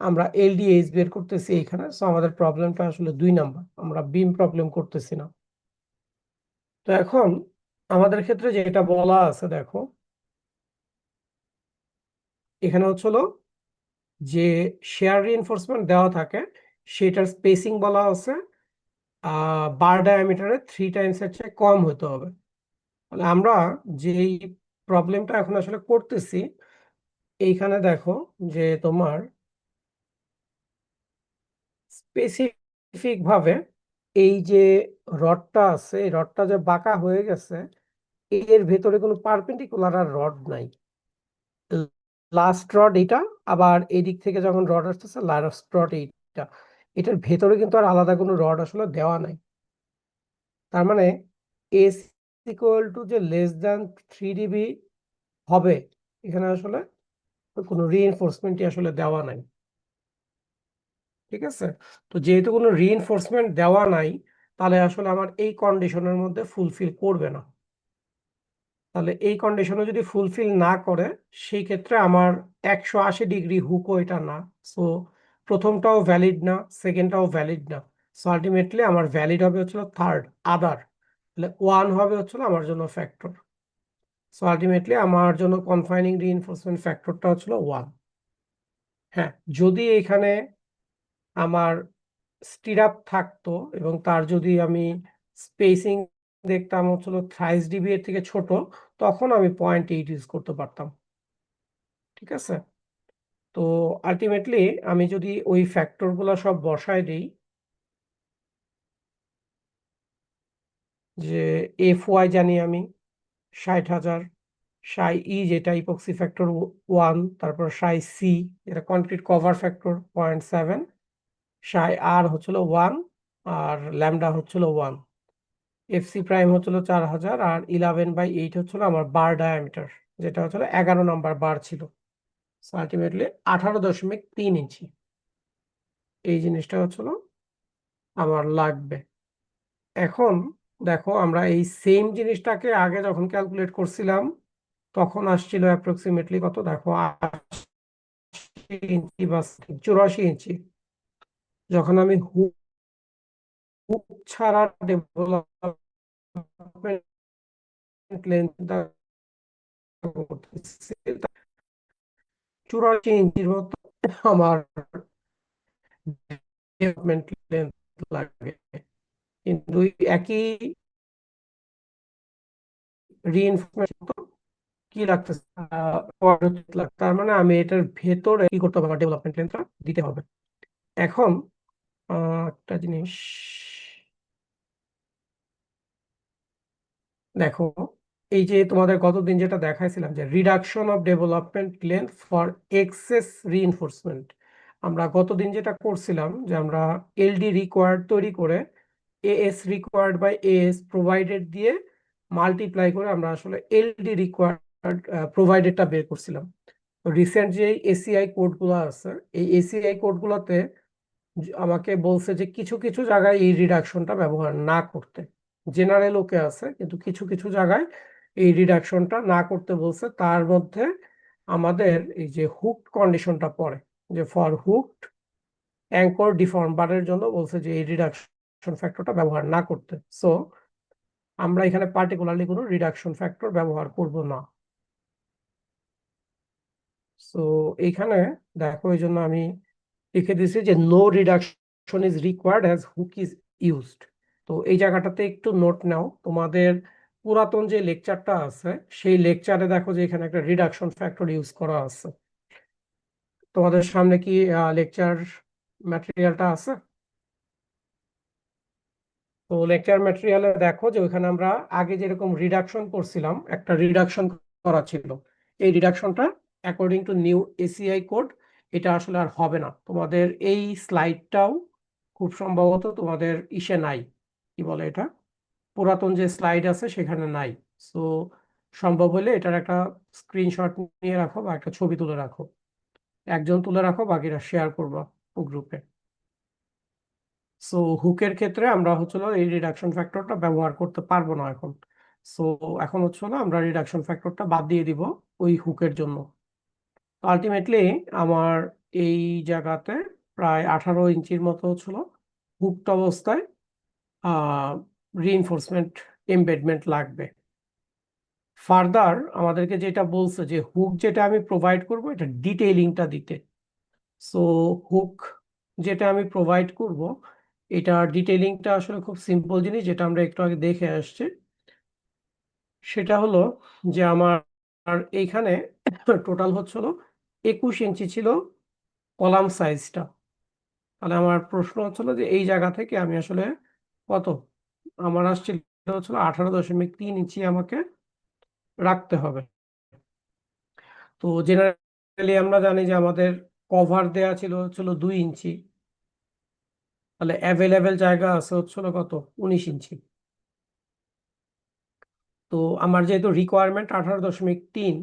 আমরা এলডিএইচ বের করতেছি এখানে, সো আমাদের প্রবলেমটা আসলে 2 নাম্বার, আমরা বিম প্রবলেম করতেছি না। তো এখন আমাদের ক্ষেত্রে যেটা বলা আছে দেখো, এখানে যে শেয়ার রিইনফোর্সমেন্ট দেওয়া থাকে সেটার স্পেসিং বলা আছে বার ডায়ামিটারে 3 টাইমস এর চেয়ে কম হতে হবে। তাহলে আমরা যেই প্রবলেমটা এখন আসলে করতেছি, এইখানে দেখো যে তোমার স্পেসিফিক ভাবে এই যে রডটা আছে, এই রডটা যে বাঁকা হয়ে গেছে, এর ভেতরে কোনো পারপেন্ডিকুলার আর রড নাই। লাস্ট রড এটা, আবার এই দিক থেকে যখন রড আসতেছে লাস্ট রড এইটা, এটার ভেতরে কিন্তু আর আলাদা কোনো রড আসলে দেওয়া নাই। তার মানে এস ইকুয়াল টু যে লেস দ্যান 3 ডিবি হবে, এখানে আসলে কোনো রিইনফোর্সমেন্টই আসলে দেওয়া নাই, ঠিক আছে? তো যেহেতু কোনো রিইনফোর্সমেন্ট দেওয়া নাই, তাহলে আসলে আমার এই কন্ডিশনের মধ্যে ফুলফিল করবে না। তাহলে এই কন্ডিশনে যদি ফুলফিল না করে, সেই ক্ষেত্রে আমার 180 ডিগ্রি হুকও এটা না। সো প্রথমটাও ভ্যালিড না, সেকেন্ডটাও ভ্যালিড না। সো আলটিমেটলি আমার ভ্যালিড হবে থার্ড, আদার। তাহলে ওয়ান হবে আমার জন্য ফ্যাক্টর। সো আলটিমেটলি আমার জন্য কনফাইনিং রিইনফোর্সমেন্ট ফ্যাক্টরটা ওয়ান। হ্যাঁ, যদি এখানে আমার স্টিরাপ থাকতো এবং তার যদি আমি স্পেসিং দেখতাম হচ্ছিল 30 ডিবি এর থেকে ছোট, তখন আমি 0.8 ইউজ করতে পারতাম। ঠিক আছে, তো আলটিমেটলি আমি যদি ওই ফ্যাক্টরগুলো সব বসায় দিই, যে FY জানি আমি 60,000, সাই ই যেটা ইপক্সি ফ্যাক্টর 1, তারপর সাই সি যেটা কনক্রিট কভার ফ্যাক্টর 0.7, সাই আর হচ্ছিল 1, আর ল্যামডা হচ্ছিল 1, FC প্রাইম হচ্ছিল 4,000, আর 11/8 হচ্ছিল আমার বার ডায়ামিটার, যেটা হচ্ছিল 11 নম্বর বার ছিল। আলটিমেটলি 18.3 ইঞ্চি এই জিনিসটা হচ্ছিল আমার লাগবে। এখন দেখো, আমরা এই সেম জিনিসটাকে আগে যখন ক্যালকুলেট করছিলাম তখন আসছিল অ্যাপ্রক্সিমেটলি কত, দেখো 80 ইঞ্চি বা 84 ইঞ্চি। যখন আমি হুক ছাড়া ডেভেলপমেন্ট লেন্থ করতেছি, 84 ইঞ্চির মতো আমার ডেভেলপমেন্ট লেন্থ লাগে, কিন্তু একই রিইনফোর্সমেন্ট কি লাগতেছে, তার মানে আমি এটার ভেতরে কি করতে হবে, আমার ডেভেলপমেন্ট লেন্থটা দিতে হবে। এখন একটা জিনিস দেখো, এই যে তোমাদের গতদিন যেটা দেখাইছিলাম যে reduction of development length for excess reinforcement, আমরা গতদিন যেটা করছিলাম যে আমরা এলডি রিকোয়ার্ড তৈরি করে AS required by AS provided দিয়ে মাল্টিপ্লাই করে আমরা আসলে এলডি রিকোয়ার্ড প্রোভাইডেডটা বের করছিলাম। রিসেন্ট যে এসিআই কোডগুলো আছে, এই এসিআই কোডগুলোতে আমাকে বলছে যে কিছু কিছু জায়গায় এই রিডাকশনটা ব্যবহার না করতে। জেনারেল ওকে আছে, কিন্তু কিছু কিছু জায়গায় এই রিডাকশনটা না করতে বলছে। তার মধ্যে আমাদের এই যে হুক কন্ডিশনটা পড়ে, যে ফর হুকড অ্যাঙ্কর ডিফর্ম বারের জন্য বলছে যে এই রিডাকশন ফ্যাক্টরটা ব্যবহার না করতে। সো আমরা এখানে পার্টিকুলারলি কোনো রিডাকশন ফ্যাক্টর ব্যবহার করব না। সো এইখানে দেখো, এই জন্য আমি লিখে দিয়েছি যে no reduction is required as hook is used. তো এই জায়গাটাতে একটু নোট নাও, তোমাদের পুরাতন যে লেকচারটা আছে সেই লেকচারে দেখো যে এখানে একটা রিডাকশন ফ্যাক্টর ইউজ করা আছে। তোমাদের সামনে কি লেকচার ম্যাটেরিয়ালটা আছে? তো লেকচার ম্যাটেরিয়ালে দেখো যে ওইখানে আমরা আগে যেরকম রিডাকশন করছিলাম, একটা রিডাকশন করা ছিল। এই রিডাকশনটা according to new ACI code এটা আসলে আর হবে না। তোমাদের এই স্লাইডটাও খুব সম্ভবত তোমাদের ইসে নাই, কি বলে এটা, পুরাতন যে স্লাইড আছে সেখানে নাই। সো সম্ভব হলে এটার একটা স্ক্রিনশট নিয়ে রাখো বা একটা ছবি তুলে রাখো, একজন তুলে রাখো, বাকিরা শেয়ার করবা গ্রুপে। সো হুকের ক্ষেত্রে আমরা হচ্ছিল এই রিডাকশন ফ্যাক্টরটা ব্যবহার করতে পারবো না এখন। সো এখন হচ্ছিল আমরা রিডাকশন ফ্যাক্টরটা বাদ দিয়ে দিব ওই হুকের জন্য। আলটিমেটলি আমার এই জায়গাতে প্রায় 18 ইঞ্চির মতো হচ্ছিল হুকড অবস্থায় রিইনফোর্সমেন্ট এমবেডমেন্ট লাগবে। ফার্দার আমাদেরকে যেটা বলছে যে হুক যেটা আমি প্রোভাইড করব এটা ডিটেইলিংটা দিতে। সো হুক যেটা আমি প্রোভাইড করব এটা ডিটেইলিংটা আসলে খুব সিম্পল জিনিস, যেটা আমরা একটু আগে দেখে আসছি। সেটা হলো যে আমার এইখানে টোটাল হচ্ছিল 21 ইঞ্চি ছিল কলাম সাইজটা। তাহলে আমার প্রশ্ন হচ্ছিল যে এই জায়গা থেকে আমি আসলে কত, আমার আসছিল হচ্ছিল 18.3 ইঞ্চি আমাকে রাখতে হবে। তো জেনারেলি আমরা জানি যে আমাদের কভার দেয়া ছিল 2 ইঞ্চি, তাহলে অ্যাভেলেবেল জায়গা আছে হচ্ছিল কত, 19 ইঞ্চি। তো আমার যেহেতু রিকোয়ারমেন্ট 18.3,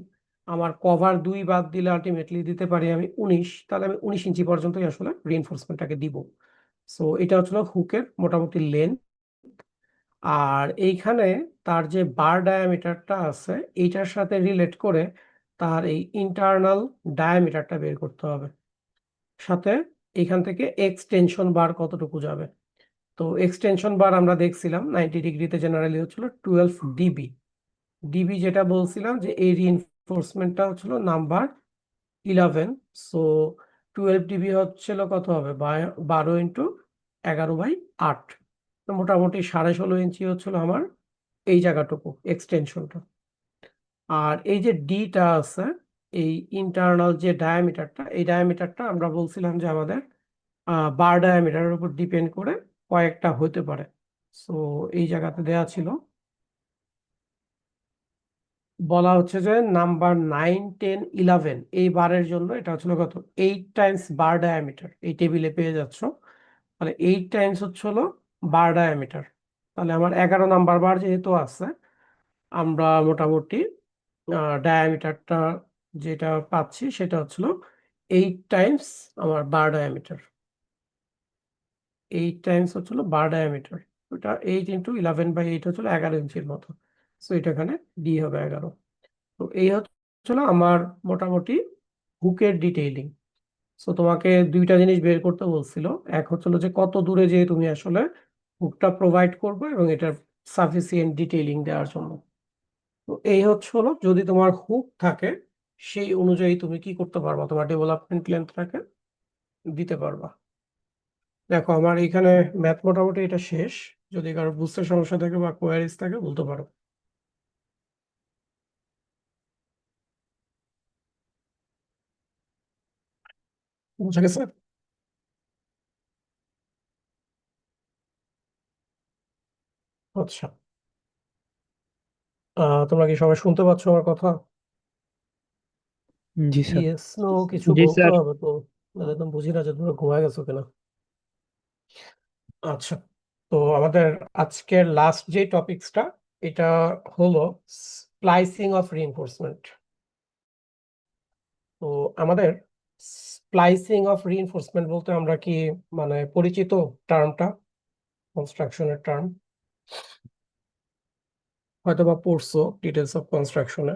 আমার কভার 2 বাদ দিলে আলটিমেটলি দিতে পারি আমি 19, তাহলে আমি 19 ইঞ্চি পর্যন্তই আসলে রিইনফোর্সমেন্টটাকে দিব। সো এটা হচ্ছিল হুকের মোটামুটি লেন্থ। আর এইখানে তার যে বার ডায়ামিটারটা আছে এইটার সাথে রিলেট করে তার এই ইন্টারনাল ডায়ামিটারটা বের করতে হবে। সাথে এখান থেকে এক্সটেনশন বার কতটুকু যাবে। তো এক্সটেনশন বার আমরা দেখছিলাম 90 ডিগ্রিতে জেনারেলি হচ্ছিল 12 ডিবি। ডিবি যেটা বলছিলাম যে এই রিইনফোর্সমেন্টটা হচ্ছিল নাম্বার 11। সো 12 ডিবি হচ্ছিল কত হবে, 12 ইন্টু 11/8। তো মোটামুটি 16.5 ইঞ্চি হচ্ছিল আমার এই জায়গাটুকু এক্সটেনশনটা। আর এই যে ডিটা আছে, এই ইন্টারনাল যে ডায়ামিটারটা, এই ডায়ামিটারটা আমরা বলছিলাম যে আমাদের বার ডায়ামিটারের উপর ডিপেন্ড করে কয়েকটা হতে পারে। সো এই জায়গাতে দেয়া ছিল, বলা হচ্ছে যে নাম্বার 9, 10, 11 এই বারের জন্য এটা হচ্ছিল কত, 8 টাইমস বার ডায়ামিটার। এই টেবিলে পেয়ে যাচ্ছ, তাহলে 8 টাইমস হচ্ছে হলো বার ডায়ামিটার। তাহলে আমার 11 নাম্বার বার যেহেতু আছে, আমরা মোটামুটি ডায়ামিটারটা যেটা পাচ্ছি সেটা হচ্ছিল 8 টাইমস আমার বার ডায়ামিটার। 8 টাইমস হচ্ছিল বার ডায়ামিটার, ওটা 8 × 11/8 হচ্ছিল 11 ইঞ্চির মতো। সো এটা এখানে ডি হবে 11। তো এই হচ্ছিল আমার মোটামুটি হুকের ডিটেইলিং। সো তোমাকে দুইটা জিনিস বের করতে বলছিল, এক হচ্ছিল যে কত দূরে যে তুমি আসলে হুকটা প্রোভাইড করবে এবং এটার সাফিসিয়েন্ট ডিটেইলিং দেওয়ার জন্য। তো এই হচ্ছে হলো, যদি তোমার হুক থাকে সেই অনুযায়ী তুমি কি করতে পারবা, তোমার ডেভেলপমেন্ট লেন্থটাকে দিতে পারবা। দেখো আমার এখানে ম্যাথ মোটামুটি এটা শেষ। যদি কারো বুঝতে সমস্যা থাকে বা কোয়ারিজ থাকে বলতে পারো। বুঝা গেছে? আচ্ছা, তোমরা কি সবাই শুনতে পাচ্ছ আমার কথা? জি স্যার। ইয়েস নো কিছু জি বলতে স্যার। হবে তো, নাহলে তো বুঝি না যে তোমরা ঘুমায় গেছো কিনা। আচ্ছা, তো আমাদের আজকের লাস্ট যে টপিকসটা, এটা হলো স্প্লাইসিং অফ রিইনফোর্সমেন্ট। তো আমাদের স্প্লাইসিং অফ রিইনফোর্সমেন্ট বলতে আমরা কি মানে পরিচিত টার্মটা, কনস্ট্রাকশনের টার্ম, হয়তো বা পড়ছো ডিটেলস অফ কনস্ট্রাকশনে।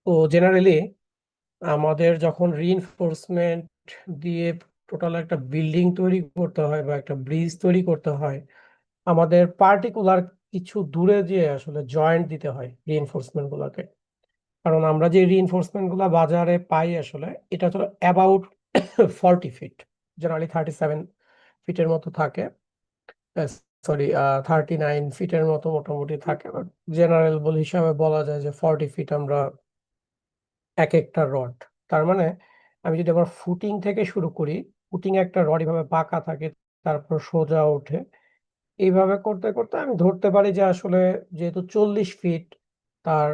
তো জেনারেলি আমাদের যখন রিইনফোর্সমেন্ট দিয়ে টোটাল একটা বিল্ডিং তৈরি করতে হয় বা একটা ব্রিজ তৈরি করতে হয়, আমাদের পার্টিকুলার কিছু দূরে যে আসলে জয়েন্ট দিতে হয় রিইনফোর্সমেন্ট গুলোকে। কারণ আমরা যে রিইনফোর্সমেন্ট গুলা বাজারে পাই আসলে এটা হলো অ্যাবাউট 40 ফিট, জেনারেলি 37 ফিটের মতো থাকে, সরি 39 ফিটের মতো মোটামুটি থাকে। জেনারেল বল হিসাবে বলা যায় যে 40 ফিট আমরা এক একটা রড। তার মানে আমি যদি আবার ফুটিং থেকে শুরু করি, ফুটিং একটা রড এভাবে বাঁকা থাকে, তারপর সোজা ওঠে, এইভাবে করতে করতে আমি ধরতে পারি যে আসলে যেহেতু 40 ফিট, তার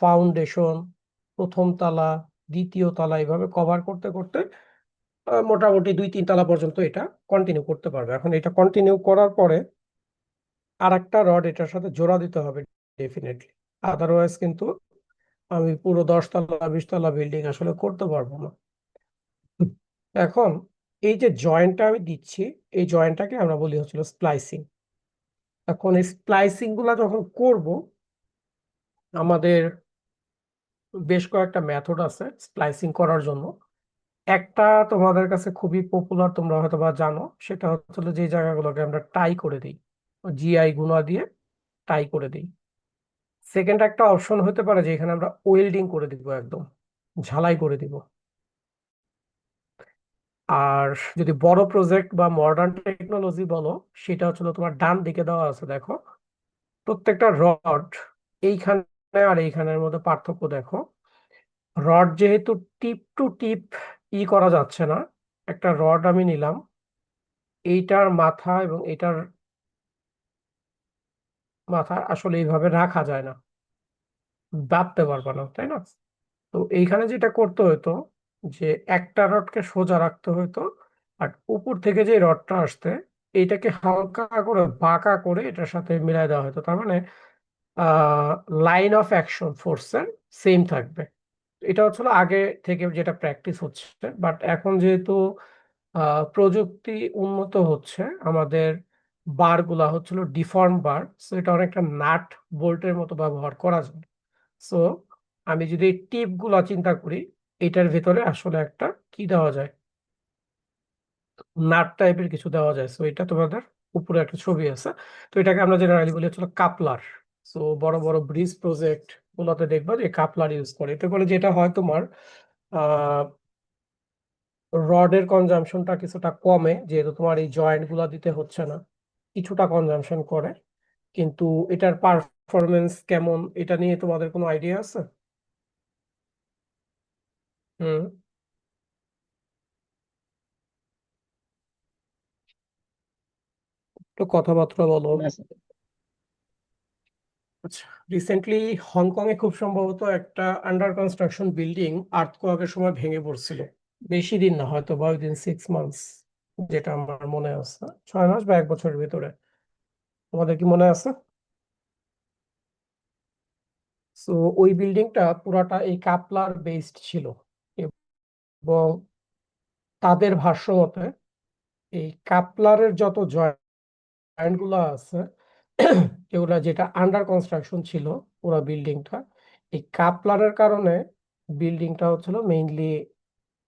ফাউন্ডেশন, প্রথম তালা, দ্বিতীয় তালা, এইভাবে কভার করতে করতে মোটামুটি 2-3 তলা পর্যন্ত এটা কন্টিনিউ করতে পারবে। এখন এটা কন্টিনিউ করার পরে আর একটা রড এটার সাথে জোড়া দিতে হবে ডেফিনেটলি, আদারওয়াইজ কিন্তু আমি পুরো 10 তলা 20 তলা বিল্ডিং আসলে করতে পারবো না। এখন এই যে জয়েন্টটা আমি দিচ্ছি, এই জয়েন্টটাকে আমরা বলি হচ্ছিল স্প্লাইসিং। এখন এই স্প্লাইসিং গুলা যখন করব, আমাদের বেশ কয়েকটা মেথড আছে স্প্লাইসিং করার জন্য। একটা তোমাদের কাছে খুবই পপুলার, তোমরা হয়তো বা জানো, সেটা হচ্ছে যে জায়গাগুলোকে আমরা টাই করে দিই, জিআই গুণা দিয়ে টাই করে দিই। সেকেন্ড একটা অপশন হতে পারে যে এখানে আমরা ওয়েল্ডিং করে দিব, একদম ঝালাই করে দিব। আর যদি বড় প্রজেক্ট বা মডার্ন টেকনোলজি বলো, সেটা হচ্ছে তোমার ডান দিকে দেওয়া আছে, দেখো প্রত্যেকটা রড এইখানে আর এইখানের মধ্যে পার্থক্য দেখো। রড যেহেতু টিপ টু টিপ করা যাচ্ছে না, একটা রড আমি নিলাম, এইটার মাথা এবং এটার মাথা আসলে এইভাবে রাখা যায় না, বাঁধতে পারবা না, তাই না? তো এইখানে যেটা করতে হতো, যে একটা রডকে সোজা রাখতে হতো, আর উপর থেকে যে রডটা আসতে, এইটাকে হালকা করে বাঁকা করে এটার সাথে মিলাই দেওয়া হতো। তার মানে লাইন অফ অ্যাকশন ফোর্সের সেম থাকবে। এটা হচ্ছিল আগে থেকে যেটা প্র্যাকটিস হচ্ছে। বাট এখন যেহেতু প্রযুক্তি উন্নত হচ্ছে, আমাদের বার গুলা হচ্ছিল ডিফর্ম বার, সো এটা অনেকটা নাট বোল্টের মতো ব্যবহার করা যায়। সো আমি যদি টিপ গুলা চিন্তা করি, এটার ভিতরে আসলে একটা কি দেওয়া যায়, নাট টাইপের কিছু দেওয়া যায়। সো এটা তোমাদের উপরে একটা ছবি আছে। তো এটাকে আমরা জেনারেলি বলি হচ্ছিল কাপলার। সো বড় বড় ব্রিজ প্রজেক্ট গুলোতে দেখবা যে কাপলার ইউজ করে। এতে করে যেটা হয় তোমার রডের কনজাম্পশনটা কিছুটা কমে, যেহেতু তোমার এই জয়েন্ট গুলা দিতে হচ্ছে না, কিছুটা কনজাম্পশন করে। কিন্তু এটার পারফরমেন্স কেমন এটা নিয়ে তোমাদের কোনো আইডিয়া আছে? হুম। একটু কথাবার্তা বলো। আচ্ছা, রিসেন্টলি হংকং এ খুব সম্ভবত একটা আন্ডার কনস্ট্রাকশন বিল্ডিং আর্থকোয়াকের সময় ভেঙে পড়ছিল। বেশি দিন না, হয়তো বা উইদিন 6 মান্থস, যেটা আমার মনে আছে, 6 মাস বা 1 বছরের ভিতরে। তোমাদের কি মনে আছে? তো ওই বিল্ডিংটা পুরাটা এই কাপলার বেসড ছিল, এবং তাদের ভাষ্য মতে এই কাপলারের যত জয়েন্ট গুলো আছে এগুলা, যেটা আন্ডার কনস্ট্রাকশন ছিল পুরো বিল্ডিংটা, এই কাপলারের কারণে বিল্ডিংটা হচ্ছিল মেইনলি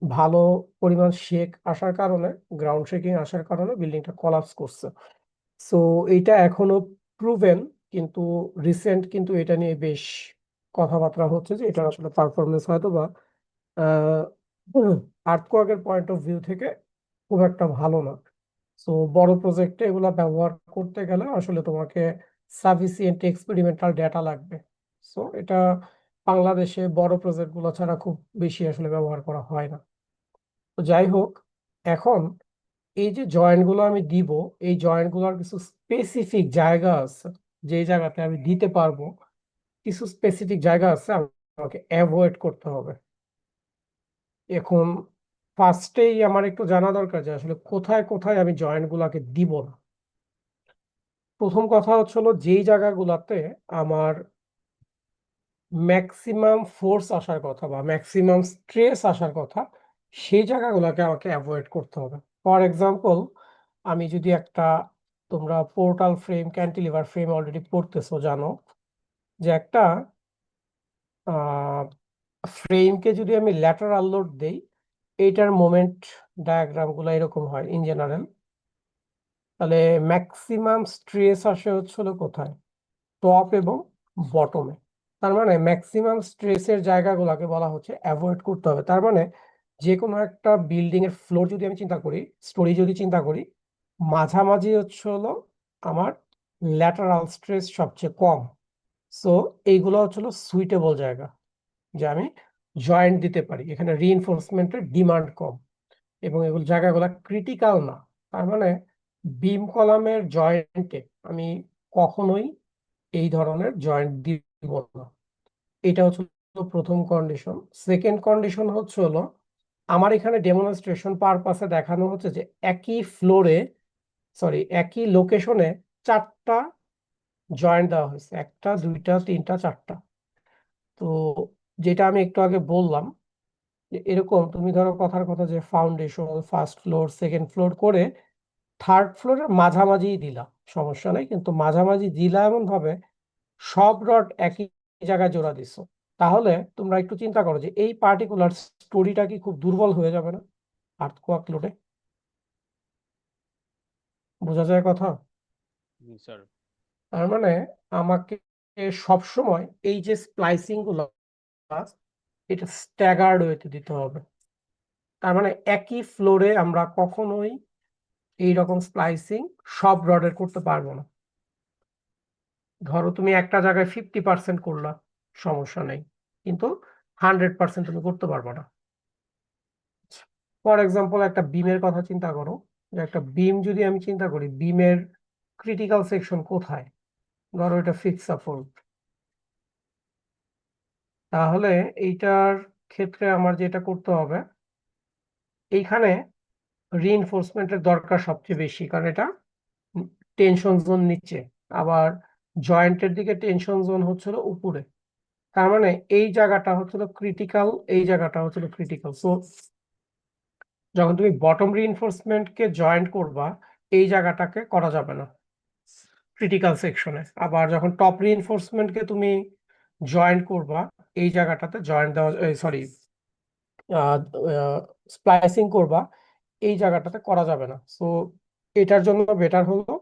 ভালো পরিমাণ শেক আসার কারণে, গ্রাউন্ড শেকিং আসার কারণে বিল্ডিংটা কলাপস করছে। সো এইটা এখনো প্রুভেন, কিন্তু রিসেন্ট কিন্তু এটা নিয়ে বেশ কথাবার্তা হচ্ছে যে এটা আসলে পারফরমেন্স হয়তো বা আর্থকোয়াকের পয়েন্ট অফ ভিউ থেকে খুব একটা ভালো না। সো বড় প্রজেক্টে এগুলা ব্যবহার করতে গেলে আসলে তোমাকে সাফিসিয়েন্ট এক্সপেরিমেন্টাল ডেটা লাগবে। সো এটা বাংলাদেশে বড় প্রজেক্ট গুলো ছাড়া খুব বেশি আসলে ব্যবহার করা হয় না। তো যাই হোক, এখন এই যে জয়েন্ট গুলো আমি দিব, এই জয়েন্ট গুলোর কিছু স্পেসিফিক জায়গা আছে, যে জায়গাতে আমি দিতে পারবো। কিছু স্পেসিফিক জায়গা আছে আমাকে অ্যাভয়েড করতে হবে। এখন ফার্স্টেই আমার একটু জানা দরকার যে আসলে কোথায় কোথায় আমি জয়েন্ট গুলাকে দিব না। প্রথম কথা হচ্ছিল যেই জায়গাগুলাতে আমার ম্যাক্সিমাম ফোর্স আসার কথা বা ম্যাক্সিমাম স্ট্রেস আসার কথা, সেই জায়গাগুলোকে আমাকে অ্যাভয়েড করতে হবে। ফর এক্সাম্পল, আমি যদি একটা, তোমরা portal frame, cantilever frame already পড়তেছো, জানো যে একটা ফ্রেমকে যদি আমি ল্যাটারাল লোড দেই, এইটার মোমেন্ট ডায়াগ্রাম গুলো এরকম হয় ইন জেনারেল। তাহলে ম্যাক্সিমাম স্ট্রেস আসে হচ্ছিল কোথায়? টপ এবং বটমে। তার মানে ম্যাক্সিমাম স্ট্রেসের জায়গাগুলোকে বলা হচ্ছে অ্যাভয়েড করতে হবে। তার মানে যে কোনো একটা বিল্ডিং এর ফ্লোর যদি আমি চিন্তা করি, স্টোরি যদি চিন্তা করি, মাঝামাঝি হচ্ছে হলো আমার ল্যাটারাল স্ট্রেস সবচেয়ে কম। সো এইগুলো হচ্ছে সুইটেবল জায়গা, যে আমি জয়েন্ট দিতে পারি, এখানে রিইনফোর্সমেন্টের ডিমান্ড কম, এবং এগুলো জায়গাগুলো ক্রিটিক্যাল না। তার মানে বিম কলামের জয়েন্টে আমি কখনোই এই ধরনের জয়েন্ট দিব না। এটা হচ্ছে প্রথম কন্ডিশন। সেকেন্ড কন্ডিশন হচ্ছে হলো, আমার এখানে ডেমনস্ট্রেশন পারপাসে দেখানো হচ্ছে যে একই ফ্লোরে, সরি একই লোকেশনে 4টা জয়েন্ট দেওয়া হয়েছে, 1টা 2টা 3টা 4টা। তো যেটা আমি একটু আগে বললাম, যে এরকম তুমি ধরো কথার কথা যে foundation, first floor, second floor করে থার্ড ফ্লোরের মাঝামাঝি দিলা, সমস্যা নেই, কিন্তু মাঝামাঝি দিলা এমন ভাবে সব রড একই জায়গায় জোড়া দিছো, তাহলে তোমরা একটু চিন্তা করো যে এই পার্টিকুলার স্টোরিটা কি খুব দুর্বল হয়ে যাবে না আর্থকোয়াক লোডে? বোঝা যায় কথা? জি স্যার। তার মানে আমাকে সব সময় এই যে স্প্লাইসিং গুলো, এটা স্ট্যাগার্ড ওয়েতে দিতে হবে। তার মানে একই ফ্লোরে আমরা কখনোই এই রকম স্প্লাইসিং সব রডের করতে পারবো না। ধরো তুমি একটা জায়গায় 50% করলা, সমস্যা নেই, কিন্তু 100% তুমি করতে পারবে না। ফর এক্সাম্পল, একটা বিমের কথা চিন্তা করো, যে একটা বিম যদি আমি চিন্তা করি, বিমের ক্রিটিক্যাল সেকশন কোথায়? ধরো এটা ফিক্স সাপোর্ট, তাহলে এইটার ক্ষেত্রে আমার যেটা করতে হবে, এইখানে রিইনফোর্সমেন্টের দরকার সবচেয়ে বেশি, কারণ এটা টেনশন জোন নিচে, আবার জয়েন্টের দিকে টেনশন জোন হচ্ছিল উপরে। তার মানে এই জায়গাটা হচ্ছিল ক্রিটিক্যাল, এই জায়গাটা হচ্ছিল ক্রিটিক্যাল। সো যখন তুমি বটম রিইনফোর্সমেন্টকে জয়েন্ট করবা, এই জায়গাটাকে করা যাবে না ক্রিটিক্যাল সেকশনে। আবার যখন টপ রিইনফোর্সমেন্টকে তুমি জয়েন্ট করবা, এই জায়গাটাতে জয়েন্ট দেওয়া, সরি, স্প্লাইসিং করবা, এই জায়গাটাতে করা যাবে না। সো এটার জন্য বেটার হলো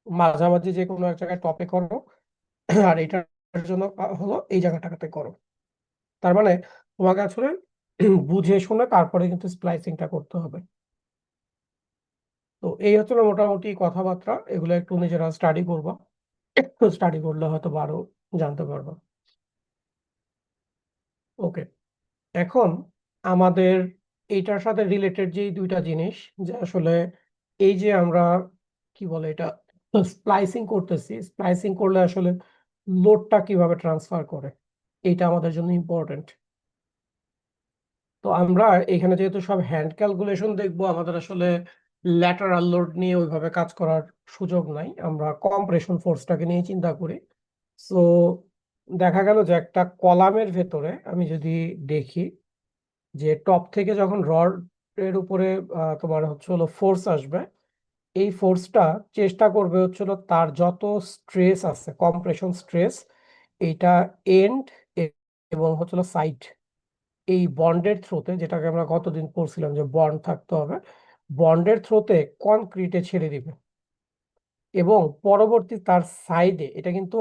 মাঝামাঝি যে কোনো এক জায়গায় টপে করো, আর এটার জন্য হলো এই জায়গাটাতে করো। তার মানে তোমাকে আসলে বুঝে শুনে তারপরে কিন্তু স্প্লাইসিংটা করতে হবে। তো এই হচ্ছিল মোটামুটি কথাবার্তা, এগুলো একটু নিজেরা স্টাডি করবো, একটু স্টাডি করলে হয়তো আরো জানতে পারবো। ওকে, এখন আমাদের এইটার সাথে রিলেটেড যেই দুইটা জিনিস, যে আসলে এই যে আমরা কি বলে এটা স্প্লাইসিং করতেছি, স্প্লাইসিং করলে আসলে লোডটা কিভাবে ট্রান্সফার করে, এইটা আমাদের জন্য ইম্পর্টেন্ট। তো আমরা এখানে যেহেতু সব হ্যান্ড ক্যালকুলেশন দেখবো, আমাদের আসলে ল্যাটারাল লোড নিয়ে ওইভাবে কাজ করার সুযোগ নাই, আমরা কম্প্রেশন ফোর্সটাকে নিয়ে চিন্তা করি। সো দেখা গেল যে একটা কলামের ভেতরে আমি যদি দেখি যে টপ থেকে যখন রড এর উপরে তোমার হচ্ছে হলো ফোর্স আসবে, এই ফোর্সটা চেষ্টা করবে হচ্ছে হলো তার যত স্ট্রেস আছে, কম্প্রেশন স্ট্রেস, এইটা এন্ড এবং হচ্ছে হলো সাইড, এই বন্ডের থ্রোতে, যেটাকে আমরা গতদিন পড়ছিলাম যে বন্ড থাকতে হবে, বন্ডের থ্রোতে কনক্রিটে ছেড়ে দিবে। এবং পরবর্তী তার সাইডে, এটা কিন্তু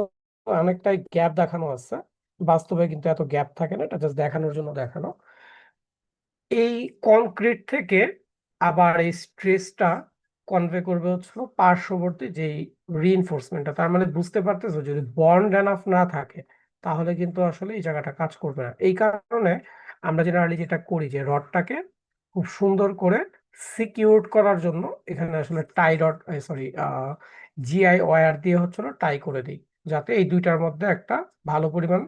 অনেকটাই গ্যাপ দেখানো আছে, বাস্তবে কিন্তু এত গ্যাপ থাকে না, এটা জাস্ট দেখানোর জন্য দেখানো। এই কনক্রিট থেকে আবার এই স্ট্রেসটা কনভে করবে হচ্ছে পার্শ্ববর্তী যেই রিইনফোর্সমেন্টটা। তার মানে বুঝতে পারতেছো, যদি বন্ড এনাফ না থাকে তাহলে কিন্তু আসলে এই জায়গাটা কাজ করবে না। এই কারণে আমরা জেনারেলি যেটা করি যে রডটাকে খুব সুন্দর করে সিকিউরড করার জন্য এখানে আসলে টাই রড, সরি, জিআই ওয়্যার দিয়ে হচ্ছিল টাই করে দিই, যাতে এই দুইটার মধ্যে একটা ভালো পরিমাণ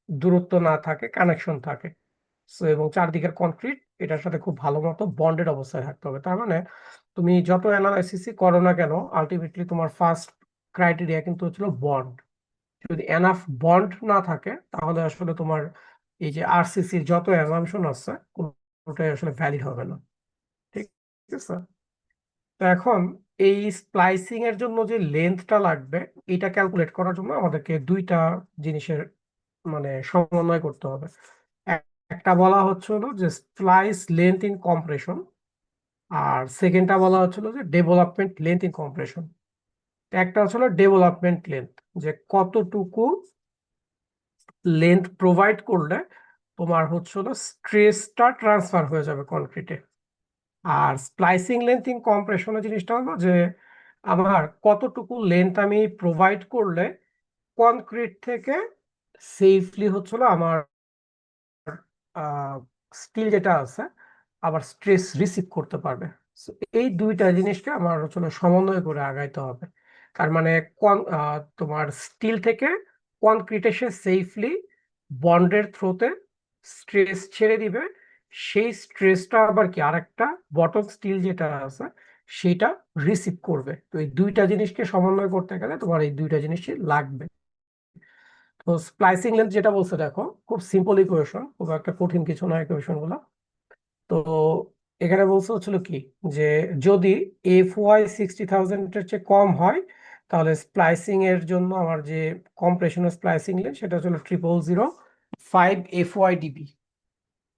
দূরত্ব না থাকে, কানেকশন থাকে। So, এবং চারদিকের কনক্রিট এটার সাথে খুব ভালো মতো বন্ডেড অবস্থায় থাকতে হবে। তার মানে তুমি যত অ্যানালাইসিসই করো না কেন, আলটিমেটলি তোমার ফার্স্ট ক্রাইটেরিয়া কিন্তু হচ্ছিল বন্ড। যদি এনাফ বন্ড না থাকে তাহলে আসলে তোমার এই যে আরসিসির যত অ্যাজাম্পশন আছে কোনোটাই আসলে ভ্যালিড হবে না। ঠিক আছে? তো এখন এই স্প্লাইসিং এর জন্য যে লেন্থটা লাগবে, এটা ক্যালকুলেট করার জন্য আমাদেরকে দুইটা জিনিসের মানে সমন্বয় করতে হবে। একটা বলা হচ্ছিল যে স্প্লাইস লেন্থ ইন কম্প্রেশন, আর সেকেন্ডটা বলা হচ্ছিল যে ডেভেলপমেন্ট লেন্থ ইন কম্প্রেশন। একটা হচ্ছিল ডেভেলপমেন্ট লেন্থ, যে কতটুকু লেন্থ প্রোভাইড করলে তোমার হচ্ছিল স্ট্রেসটা ট্রান্সফার হয়ে যাবে কনক্রিটে। আর স্প্লাইসিং লেন্থ ইন কম্প্রেশনের জিনিসটা হলো যে আমার কতটুকু লেন্থ আমি প্রোভাইড করলে কনক্রিট থেকে সেফলি হচ্ছিল আমার স্টিল যেটা আছে আবার স্ট্রেস রিসিভ করতে পারবে। So, এই দুইটা জিনিসকে আমার হচ্ছে সমন্বয় করে আগাইতে হবে। তার মানে তোমার স্টিল থেকে কনক্রিটে সে সেফলি বন্ডের থ্রোতে স্ট্রেস ছেড়ে দিবে, সেই স্ট্রেসটা আবার কি আরেকটা বটম স্টিল যেটা আছে সেটা রিসিভ করবে। তো এই দুইটা জিনিসকে সমন্বয় করতে গেলে তোমার এই দুইটা জিনিসই লাগবে। তো স্প্লাইসিং লেন্থ যেটা বলছে দেখো, খুব সিম্পল ইকুয়েশন, খুব একটা কঠিন কিছু না ইকুয়েশন গুলো। তো এখানে বলছে হচ্ছিল কি, যে যদি FY 60,000-এর চেয়ে কম হয় তাহলে স্প্লাইসিং এর জন্য আমার যে কম্প্রেশন স্প্লাইসিং লেন্থ সেটা হচ্ছিল 0005 FY/DB।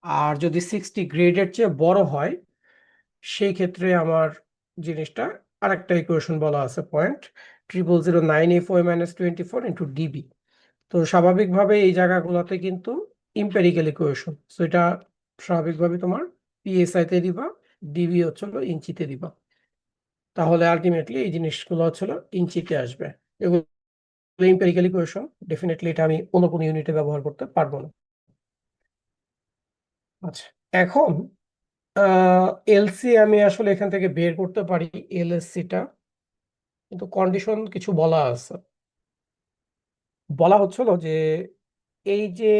আর যদি 60 গ্রেডের চেয়ে বড় হয় সেই ক্ষেত্রে আমার জিনিসটা আরেকটা ইকুয়েশন বলা আছে, পয়েন্ট 0009 FY-24 × DB। তো স্বাভাবিকভাবে এই জায়গাগুলোতে কিন্তু ইম্পেরিক্যাল ইকুয়েশন, তো এটা স্বাভাবিকভাবে তোমার পিএসআই তে দিবা, ডিবি হচ্ছিল ইঞ্চিতে দিবা, তাহলে আলটিমেটলি এই জিনিসগুলো হচ্ছিল ইঞ্চিতে আসবে। এগুলো ইম্পেরিক্যাল ইকুয়েশন, ডেফিনেটলি এটা আমি অন্য কোনো ইউনিটে ব্যবহার করতে পারবো না। আচ্ছা, এখন এলসি আমি আসলে এখান থেকে বের করতে পারি, এলএসসিটা, কিন্তু কন্ডিশন কিছু বলা আছে। বলা হচ্ছিল যে এই যে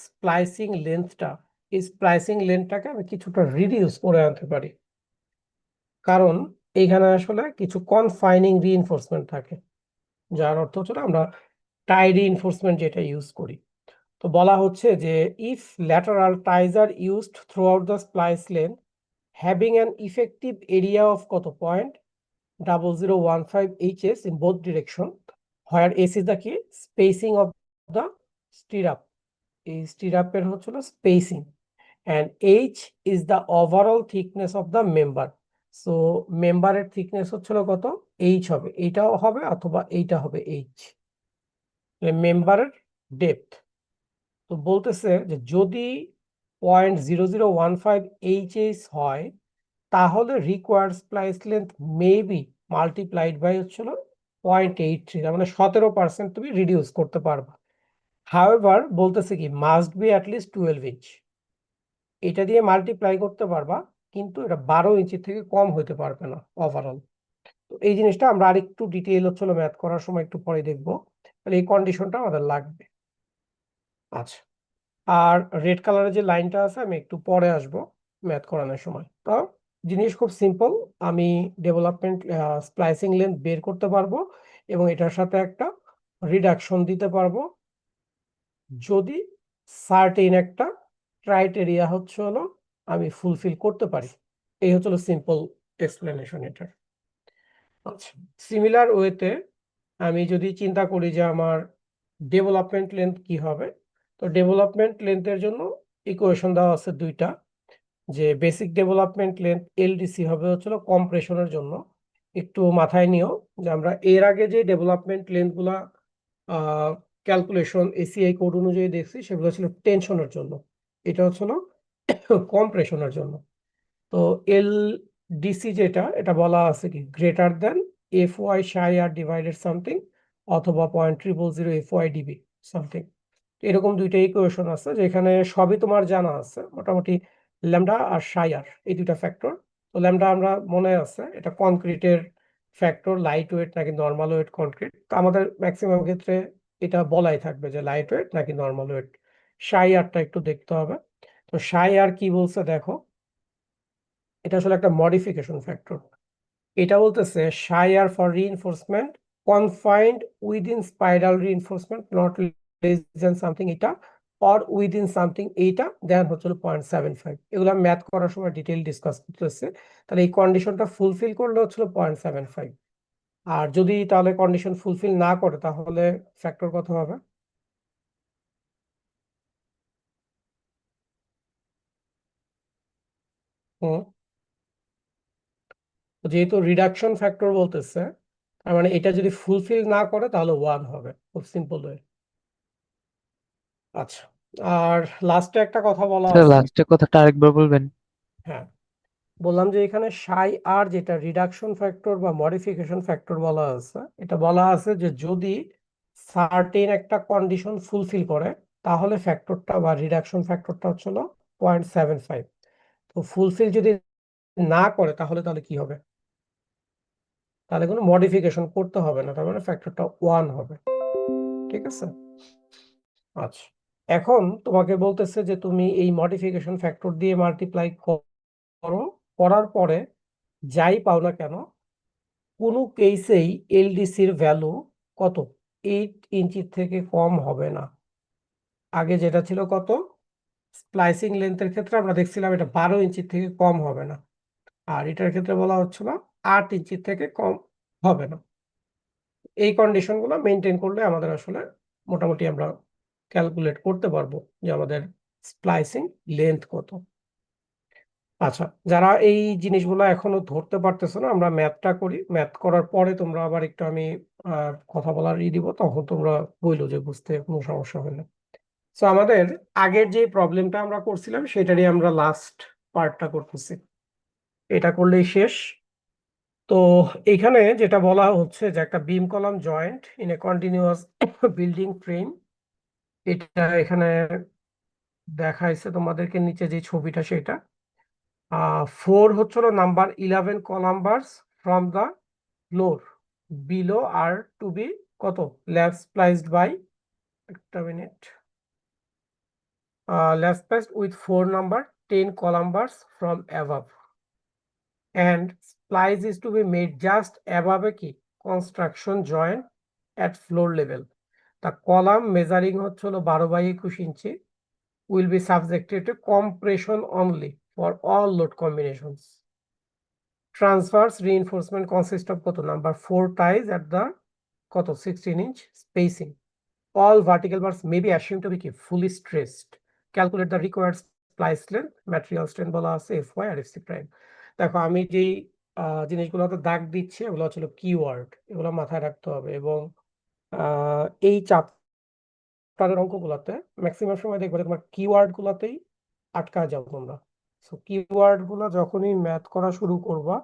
স্প্লাইসিং লেন্থটা, এই স্প্লাইসিং লেন্থটাকে আমি কিছুটা রিডিউস করে আনতে পারি, কারণ এইখানে আসলে কিছু কনফাইনিং রিইনফোর্সমেন্ট থাকে, যার অর্থ হচ্ছে আমরা টাই রিইনফোর্সমেন্ট যেটা ইউজ করি। তো বলা হচ্ছে যে if lateral ties are used through out the splice length having an effective area of কত point 0015 HS in both direction, where S is the key spacing of the stirrup, এই স্টিরাপের হচ্ছিল spacing, and H is the overall thickness of the member. So মেম্বারের thickness হচ্ছিল কত, H হবে, এইটাও হবে অথবা এইটা হবে H, মেম্বারের ডেপথ। তো বলতেছে যে যদি 0.0015 হয়, তাহলে required splice length may be multiplied by হচ্ছিল 0.83, তার মানে 17% তুমি রিডিউস করতে পারবা। হাউএভার বলতেছে কি মাস্ট বি অ্যাটলিস্ট 12 ইঞ্চ, এটা দিয়ে মাল্টিপ্লাই করতে পারবা, কিন্তু এটা 12 ইঞ্চি থেকে কম হতে পারবে না ওভারঅল। তো এই জিনিসটা আমরা আরেকটু ডিটেইল হচ্ছিল ম্যাথ করার সময় একটু পরে দেখবো, তাহলে এই কন্ডিশনটা আমাদের লাগবে। আচ্ছা, আর রেড কালারের যে লাইনটা আছে আমি একটু পরে আসবো ম্যাথ করানোর সময়। তো জিনিস খুব সিম্পল, আমি ডেভেলপমেন্ট স্প্লাইসিং লেন্থ বের করতে পারবো এবং এটার সাথে একটা রিডাকশন দিতে পারবো যদি সার্টেন একটা ক্রাইটেরিয়া হচ্ছে হলো আমি ফুলফিল করতে পারি। এই হচ্ছে সিম্পল এক্সপ্লেনেশন এটার। আচ্ছা, সিমিলার ওয়েতে আমি যদি চিন্তা করি যে আমার ডেভেলপমেন্ট লেন্থ কি হবে, তো ডেভেলপমেন্ট লেন্থের জন্য ইকুয়েশন দেওয়া আছে দুইটা, যে বেসিক ডেভেলপমেন্ট লেন্থ এলডিসি হবে হচ্ছিল কম্প্রেশনের জন্য। একটু মাথায় নিও যে আমরা এর আগে যে ডেভেলপমেন্ট লেন্থগুলা ক্যালকুলেশন এসিআই কোড অনুযায়ী দেখছি সেগুলো ছিল টেনশনের জন্য, এটা হচ্ছিল কম্প্রেশনের জন্য। তো এল ডিসি যেটা, এটা বলা আছে কি গ্রেটার দেন এফ ওয়াই সাই আর ডিভাইডেড সামথিং, অথবা 0.000 এফ ওয়াই ডিবি সামথিং। এরকম দুইটা ইকুয়েশন আছে যেখানে সবই তোমার জানা আছে মোটামুটি, ল্যামডা আর সাই আর এই দুইটা ফ্যাক্টর। তো ল্যামডা আমরা মনে আছে এটা কনক্রিটের ফ্যাক্টর, লাইট ওয়েট নাকি নর্মাল ওয়েট কনক্রিট, তো আমাদের ম্যাক্সিমাম ক্ষেত্রে এটা বলাই থাকবে যে লাইট ওয়েট নাকি নর্মাল ওয়েট। সাই আরটা একটু দেখতে হবে। তো সাই আর কি বলছে দেখো, এটা আসলে একটা মডিফিকেশন ফ্যাক্টর। এটা বলতেছে সাই আর for reinforcement confined within spiral reinforcement not less than something এটা, অর উইদিন সামথিং এইটা, দেন হচ্ছে 0.75। এগুলো ম্যাথ করার সময় ডিটেইল ডিসকাস করতেছে। তাহলে এই কন্ডিশনটা ফুলফিল করলে হচ্ছিল 0.75, আর যদি তাহলে কন্ডিশন ফুলফিল না করে তাহলে ফ্যাক্টর কত হবে? হুম, যেহেতু রিডাকশন ফ্যাক্টর বলতেছে, তার মানে এটা যদি ফুলফিল না করে তাহলে 1 হবে, খুব সিম্পল ওয়ে। আচ্ছা, আর লাস্টে একটা কথা বলা স্যার আছে। লাস্টের কথাটা আরেকবার বলবেন? হ্যাঁ, বললাম যে এখানে সাই আর যেটা রিডাকশন ফ্যাক্টর বা মডিফিকেশন ফ্যাক্টর বলা আছে, এটা বলা আছে যে যদি সার্টেন একটা কন্ডিশন ফুলফিল করে তাহলে ফ্যাক্টরটা বা রিডাকশন ফ্যাক্টরটা হচ্ছিল 0.75। তো ফুলফিল যদি না করে তাহলে তাহলে কি হবে? তাহলে কোনো মডিফিকেশন করতে হবে না, তার মানে ফ্যাক্টরটা 1 হবে। ঠিক আছে। আচ্ছা, এখন তোমাকে বলতেছে যে তুমি এই মডিফিকেশন ফ্যাক্টর দিয়ে মাল্টিপ্লাই করো, করার পরে যাই পাও না কেন কোনো কেসেই এলডিসির ভ্যালু কত 8 ইঞ্চির থেকে কম হবে না। আগে যেটা ছিল কত, স্প্লাইসিং লেন্থের ক্ষেত্রে আমরা দেখছিলাম এটা 12 ইঞ্চির থেকে কম হবে না, আর এটার ক্ষেত্রে বলা হচ্ছিল 8 ইঞ্চির থেকে কম হবে না। এই কন্ডিশনগুলো মেনটেন করলে আমাদের আসলে মোটামুটি আমরা ক্যালকুলেট করতে পারবো যে আমাদের স্প্লাইসিং লেন্থ কত। আচ্ছা, যারা এই জিনিসগুলো এখনো ধরতে পারতেছো না, আমরা ম্যাথটা করি, ম্যাথ করার পরে তোমরা আবার একটু আমি কথা বলার দিব, তখন তোমরা বইলো যে বুঝতে কোনো সমস্যা হয় না। তো আমাদের আগের যে প্রবলেমটা আমরা করছিলাম সেটারই আমরা লাস্ট পার্টটা করতেছি, এটা করলেই শেষ। তো এখানে যেটা বলা হচ্ছে যে একটা বিম column joint in a continuous building frame, এটা এখানে দেখাইছে তোমাদেরকে নিচে যে ছবিটা সেটা। 4 হচ্ছিল number 11 column bars from the floor below are to be কত ল্যাব স্প্লাইসড বাই, একটা minute, lap spliced with 4 number 10 column bars from above, and splice is to be made just above a কি construction joint at floor level. The column measuring হচ্ছে হলো 12 by 21 inch will be subjected to compression only for all load combinations. Transverse reinforcement consists of কত number 4 ties at the কত 16 inch spacing. All vertical bars may be assumed to be কি fully stressed. Calculate the required splice length, material strength বলা আছে Fy আর Fc prime। দেখো আমি যেই জিনিসগুলোতে দাগ দিচ্ছি এগুলো হচ্ছে কিওয়ার্ড, এগুলো মাথায় রাখতে হবে। এবং এই চ্যাপ্টারের অঙ্কগুলোতে ম্যাক্সিমাম সময় দেখবে তোমার কিওয়ার্ড গুলোতেই আটকা যাও তোমরা। সো কিওয়ার্ড গুলো যখনই ম্যাথ করা শুরু করবা,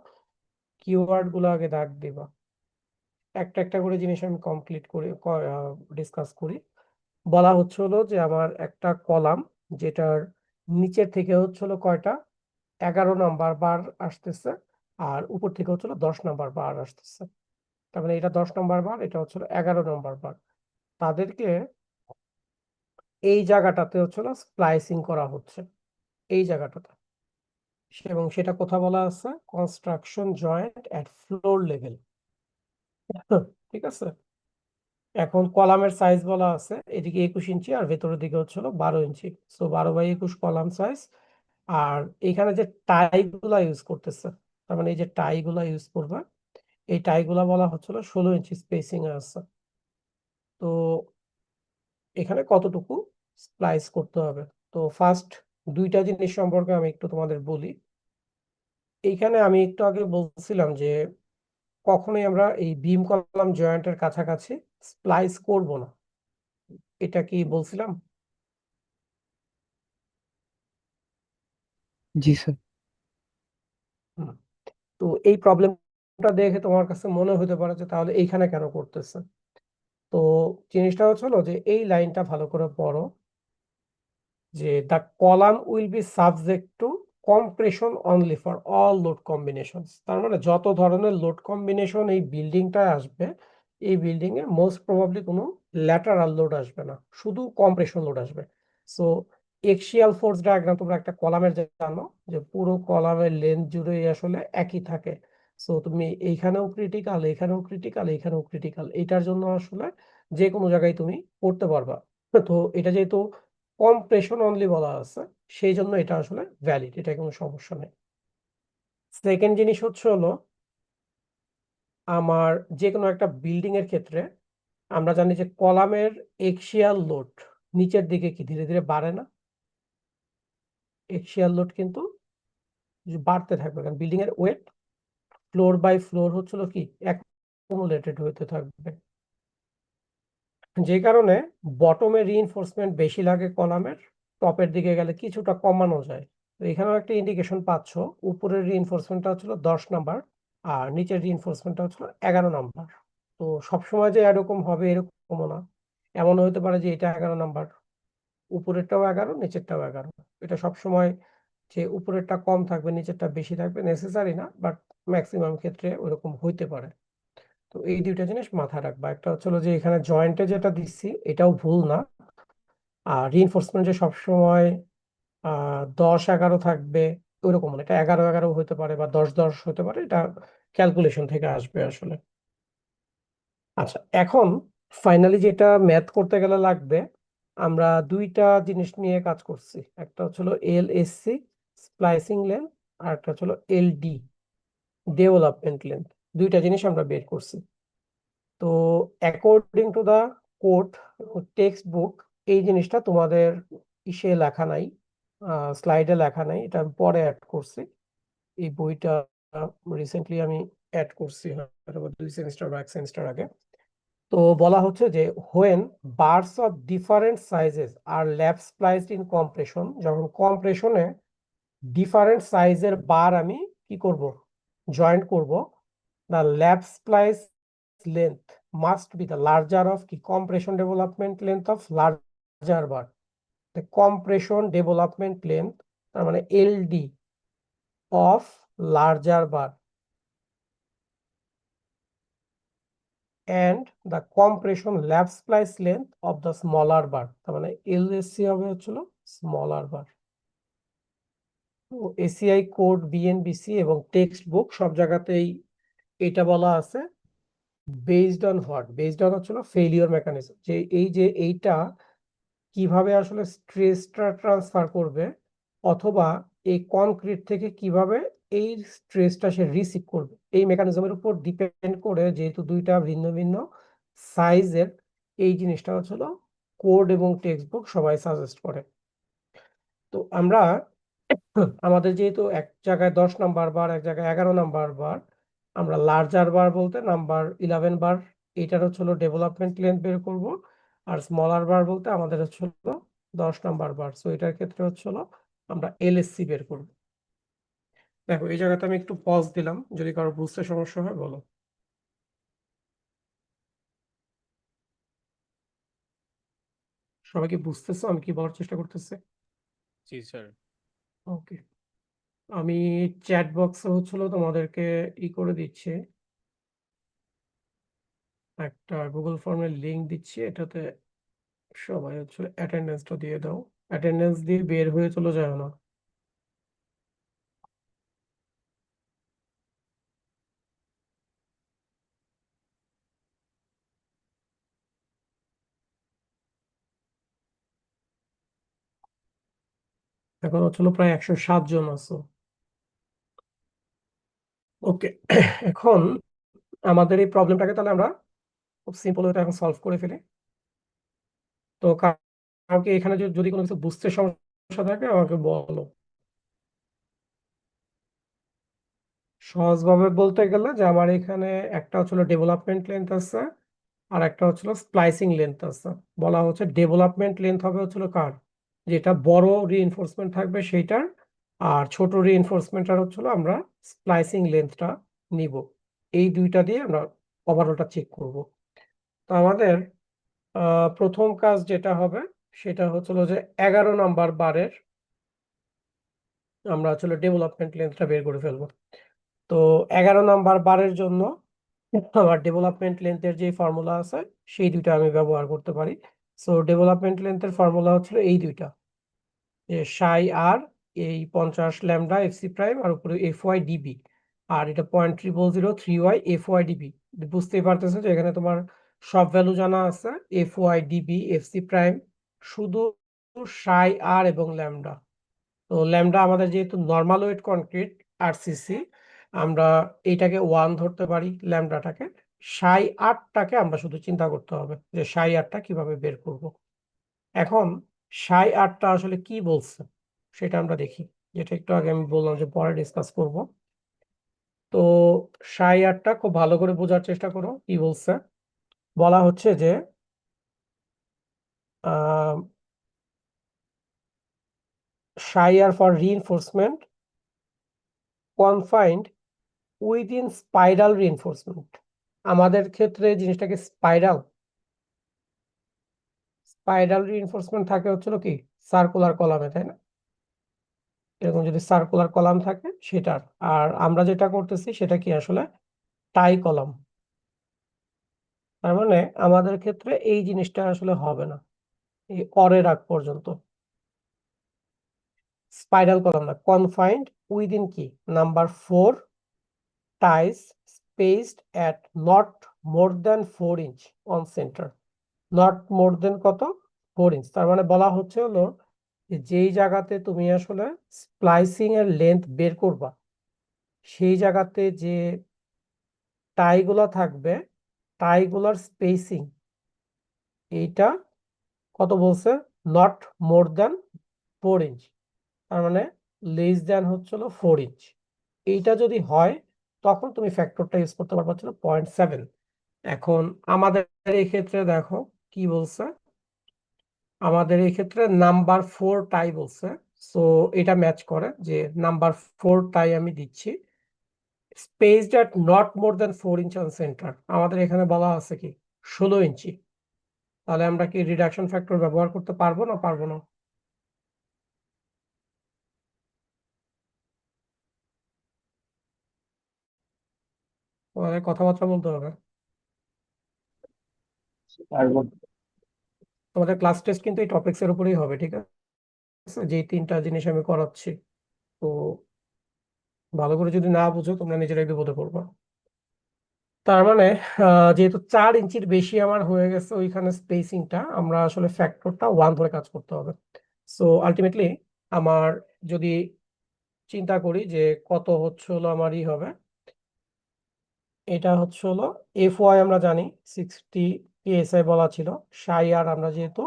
কিওয়ার্ড গুলো আগে দাগ দিবা। একটা একটা করে জিনিস আমি কমপ্লিট করে ডিসকাস করি। বলা হচ্ছিল যে আমার একটা কলাম, যেটার নিচের থেকে হচ্ছিল কয়টা 11 নাম্বার বার আসতেছে, আর উপর থেকে হচ্ছিল 10 নাম্বার বার আসতেছে। তার মানে এটা 10 নাম্বার বার, এটা হচ্ছিল 11 নাম্বার বার। তাদেরকে এই জায়গাটাতে হচ্ছিল স্প্লাইসিং করা হচ্ছে, এই জায়গাটাতে। এবং সেটা কোথা বলা আছে, কনস্ট্রাকশন জয়েন্ট এট ফ্লোর লেভেল। ঠিক আছে। এখন কলামের সাইজ বলা আছে এদিকে 21 ইঞ্চি আর ভেতরের দিকে হচ্ছিল 12 inch. So 12 by 21 column size. আর এখানে যে টাই গুলা ইউজ করতেছে, তার মানে এই যে টাই গুলা ইউজ করবে, এই টাই গুলা বলা হচ্ছিল 16 ইঞ্চি স্পেসিং এ আছে। তো এখানে কতটুকু স্প্লাইস করতে হবে। তো ফার্স্ট দুইটা জিনিস সম্পর্কে আমি একটু তোমাদের বলি। এইখানে আমি একটু আগে বলছিলাম যে কখনোই আমরা এই বিম কলাম জয়েন্টের কাছাকাছি স্প্লাইস করব না, এটা কি বলছিলাম? জি স্যার। হুম। তো এই প্রবলেমটা দেখে তোমার কাছে মনে হতে পারে যে তাহলে এইখানে কেন করতেছে। তো জিনিসটা হচ্ছিল যে এই লাইনটা ভালো করে পড়ো, যে the column will be subject to compression only for all load combination. তার মানে যত ধরনের লোড কম্বিনেশন এই বিল্ডিংটায় আসবে, এই বিল্ডিং এর মোস্ট প্রবাবলি কোনো ল্যাটারাল লোড আসবে না, শুধু কম্প্রেশন লোড আসবে। সো এক্সিয়াল ফোর্স ডায়াগ্রাম তোমরা একটা কলামের জানো যে পুরো কলামের লেন্থ জুড়ে আসলে একই থাকে। সো তুমি এইখানেও ক্রিটিক্যাল, এখানেও ক্রিটিক্যাল, এইখানেও ক্রিটিক্যাল, এটার জন্য আসলে যে কোনো জায়গায় তুমি করতে পারবা। তো এটা যেহেতু কম্প্রেশন অনলি বলা আছে, সেই জন্য এটা আসলে ভ্যালিড, এটা কোনো সমস্যা নেই। সেকেন্ড জিনিস হচ্ছে হলো, আমার যে কোনো একটা বিল্ডিং এর ক্ষেত্রে আমরা জানি যে কলামের এক্সিয়াল লোড নিচের দিকে কি ধীরে ধীরে বাড়ে না? এক্সিয়াল লোড কিন্তু বাড়তে থাকবে, কারণ বিল্ডিং এর ওয়েট ফ্লোর বাই ফ্লোর হচ্ছিল কি অ্যাকুমুলেটেড হতে থাকবে। যে কারণে বটমে রিইনফোর্সমেন্ট বেশি লাগে কলামের, টপের দিকে গেলে কিছুটা কমানো যায়। তো এখানেও একটা ইন্ডিকেশন পাচ্ছ, উপরের রিইনফোর্সমেন্টটা হচ্ছিল 10 নাম্বার আর নিচের রিইনফোর্সমেন্টটা হচ্ছিল 11 নাম্বার। তো সবসময় যে এরকম হবে এরকমও না, এমন হতে পারে যে এটা 11 নাম্বার, উপরেরটাও 11, নিচেরটাও 11। এটা সবসময় যে উপরেরটা কম থাকবে নিচেরটা বেশি থাকবে নেসেসারি না, বাট ম্যাক্সিমাম ক্ষেত্রে ওরকম হইতে পারে। তো এই দুইটা জিনিস মাথায় রাখবা। একটা হচ্ছিল যে এখানে জয়েন্টে যেটা দিচ্ছি এটাও ভুল না, আর রিইনফোর্সমেন্ট যে সবসময় 10-11 থাকবে ওইরকম না, এটা 11-11 হতে পারে বা 10-10 হতে পারে, এটা ক্যালকুলেশন থেকে আসবে আসলে। আচ্ছা, এখন ফাইনালি যেটা ম্যাথ করতে গেলে লাগবে, আমরা দুইটা জিনিস নিয়ে কাজ করছি। একটা হচ্ছিল এলএসসি স্প্লাইসিং লেন্থ, আর একটা হচ্ছিল এলডি ডেভেলপমেন্ট লেন্থ। দুইটা জিনিস আমরা বের করছি। তো according to the code textbook, এই জিনিসটা তোমাদের ইসে লেখা নাই, স্লাইডে লেখা নাই, এটা আমি পরে অ্যাড করছি। এই বইটা রিসেন্টলি আমি অ্যাড করছি, হয়তো 2 সেমিস্টার বা 1 সেমিস্টার আগে। তো বলা হচ্ছে যে when bars of different sizes are lap spliced in compression, যখন কম্প্রেশনে ডিফারেন্ট সাইজের বার আমি কি করব, জয়েন্ট করব, the lap splice length must be the larger of কি compression development length of larger bar, the compression development length তার মানে LD of larger bar and the compression lap splice length of the smaller bar, তার মানে LSC হবে হচ্ছিল smaller bar। তো ACI code, BNBC এবং text book সব জায়গাতেই এটা বলা আছে। Based on what, based on হচ্ছিল ফেলিওর মেকানিজম, যে এই যে এইটা কিভাবে আসলে স্ট্রেসটা ট্রান্সফার করবে, অথবা এই কনক্রিট থেকে কিভাবে এই স্ট্রেসটা সে রিসিভ করবে, এই মেকানিজমের উপর ডিপেন্ড করে, যেহেতু দুইটা ভিন্ন ভিন্ন সাইজের, এই জিনিসটা হচ্ছিল কোড এবং টেক্সট বুক সবাই সাজেস্ট করে। তো আমরা আমাদের যেহেতু এক জায়গায় 10 নাম্বার বার, এক জায়গায় 11 নাম্বার বার, আমরা লার্জার বার বলতে নাম্বার 11 বার, এটার হচ্ছিল ডেভেলপমেন্ট লেন্থ বের করব। আর স্মলার বার বলতে আমাদের হচ্ছিল 10 নাম্বার বার, সো এটার ক্ষেত্রে হচ্ছিল আমরা এলএসসি বের করব। দেখো এই জায়গাতে আমি একটু পজ দিলাম, যদি কারো বুঝতে সমস্যা হয় বলো। সবাই কি বুঝতেছো আমি কি বলার চেষ্টা করতেছি? জি স্যার। ওকে, আমি চ্যাট বক্সে হচ্ছিল তোমাদেরকে করে দিচ্ছি, একটা গুগল ফর্মের লিংক দিচ্ছি, এটাতে সবাই হচ্ছে অ্যাটেন্ডেন্সটা দিয়ে দাও। অ্যাটেন্ডেন্স দিয়ে বের হয়ে চলে যায় না। এখন হচ্ছিল প্রায় 107 জন আছো। ওকে, এখন আমাদের এই প্রবলেমটাকে তাহলে আমরা খুব সিম্পল ওয়েতে এখন সলভ করে ফেলি। তো কাউকে এখানে যদি কোনো কিছু বুঝতে সমস্যা থাকে আমাকে বলো। সহজভাবে বলতে গেলে যে আমার এখানে একটা হচ্ছিল ডেভেলপমেন্ট লেন্থ আছে, আর একটা হচ্ছিল স্প্লাইসিং লেন্থ আছে। বলা হচ্ছে ডেভেলপমেন্ট লেন্থ হবে হচ্ছিল কার, যেটা বড় রিইনফোর্সমেন্ট থাকবে সেইটার, আর ছোট রিইনফোর্সমেন্টটার হচ্ছিল আমরা স্প্লাইসিং লেন্থটা নিব। এই দুইটা দিয়ে আমরা ওভারঅলটা চেক করব। তো আমাদের প্রথম কাজ যেটা হবে সেটা হচ্ছিল যে 11 নম্বর বারের আমরা আসলে ডেভেলপমেন্ট লেন্থটা বের করে ফেলবো। তো 11 নম্বর বারের জন্য আমার ডেভেলপমেন্ট লেন্থের যে ফর্মুলা আছে সেই দুইটা আমি ব্যবহার করতে পারি। সো ডেভেলপমেন্ট লেন্থের ফর্মুলা হচ্ছিল এই দুইটা, যে সাই আর, এই 50 ল্যামডা এফসি প্রাইম, আর উপরে এফ ওয়াই ডিবি, আর এটা 0.0003 ওয়াই এফ ওয়াই ডিবি। বুঝতেই পারতেছো যে এখানে তোমার সব ভ্যালু জানা আছে, F Y DB FC prime, শুধু সাই আর এবং ল্যামডা। তো ল্যামডা আমাদের যেহেতু নর্মাল ওয়েট কনক্রিট আরসিসি, আমরা এইটাকে 1 ধরতে পারি ল্যামডাটাকে। সাই আটটাকে আমরা শুধু চিন্তা করতে হবে যে সাই আটটা কিভাবে বের করব। এখন সাই আটটা আসলে কি বলছে সেটা আমরা দেখি, যেটা একটু আগে আমি বললাম যে পরে ডিসকাস করব। তো সাই আটটা খুব ভালো করে বোঝার চেষ্টা করো কি বলছে। বলা হচ্ছে যে সাই আর for reinforcement confined within spiral reinforcement. আমাদের ক্ষেত্রে জিনিসটাকে স্পাইরাল স্পাইরাল রিইনফোর্সমেন্ট থাকে হচ্ছিল কি সার্কুলার কলামে, তাই না? এরকম যদি সার্কুলার কলাম থাকে সেটার, আর আমরা যেটা করতেছি সেটা কি আসলে টাই কলাম। তার মানে আমাদের ক্ষেত্রে এই জিনিসটা আসলে হবে না এই অরের আগ পর্যন্ত। স্পাইরাল কলাম না, কনফাইন্ড উইদিন কি number 4 ties spaced at not more than 4 inch on center. Not more than কত, 4 ইঞ্চ। তার মানে বলা হচ্ছে হলো যে যেই জায়গাতে তুমি আসলে স্প্লাইসিং এর লেন্থ বের করবা সেই জায়গাতে যে টাইগুলা থাকবে, টাইগুলার স্পেসিং এইটা কত বলছে, নট মোর দ্যান 4 ইঞ্চ। তার মানে লেস দ্যান হচ্ছিল 4 ইঞ্চ। এইটা যদি হয় তখন তুমি ফ্যাক্টরটা ইউজ করতে পারবা হচ্ছিল 0.7। এখন আমাদের এই ক্ষেত্রে দেখো কি বলছে, আমাদের এই ক্ষেত্রে নাম্বার 4 টাই বলছে। সো এটা ম্যাচ করে যে নাম্বার 4 টাই আমি দিচ্ছি, spaced at not more than 4 inch on centre. আমাদের এখানে বলা আছে কি 16 ইঞ্চি। তাহলে আমরা কি রিডাকশন ফ্যাক্টর ব্যবহার করতে পারবো না পারবো না? তোমাদের কথাবার্তা বলতে হবে। পারবো। তোমাদের ক্লাস টেস্ট কিন্তু এই টপিক্স এর উপরেই হবে, ঠিক আছে? যেই 3টা জিনিস আমি করাচ্ছি, তো ভালো করে যদি না বুঝো তোমরা নিজেরাই বিপদে পড়বা। তার মানে যেহেতু 4 ইঞ্চির বেশি আমার হয়ে গেছে ওইখানে স্পেসিংটা, আমরা আসলে ফ্যাক্টরটা 1 ধরে কাজ করতে হবে। সো আলটিমেটলি আমার যদি চিন্তা করি যে কত হচ্ছে হলো আমার হবে, এটা হচ্ছে হলো এফ ওয়াই আমরা জানি 60 পিএসআই বলা ছিল, সাই আর আমরা যেহেতু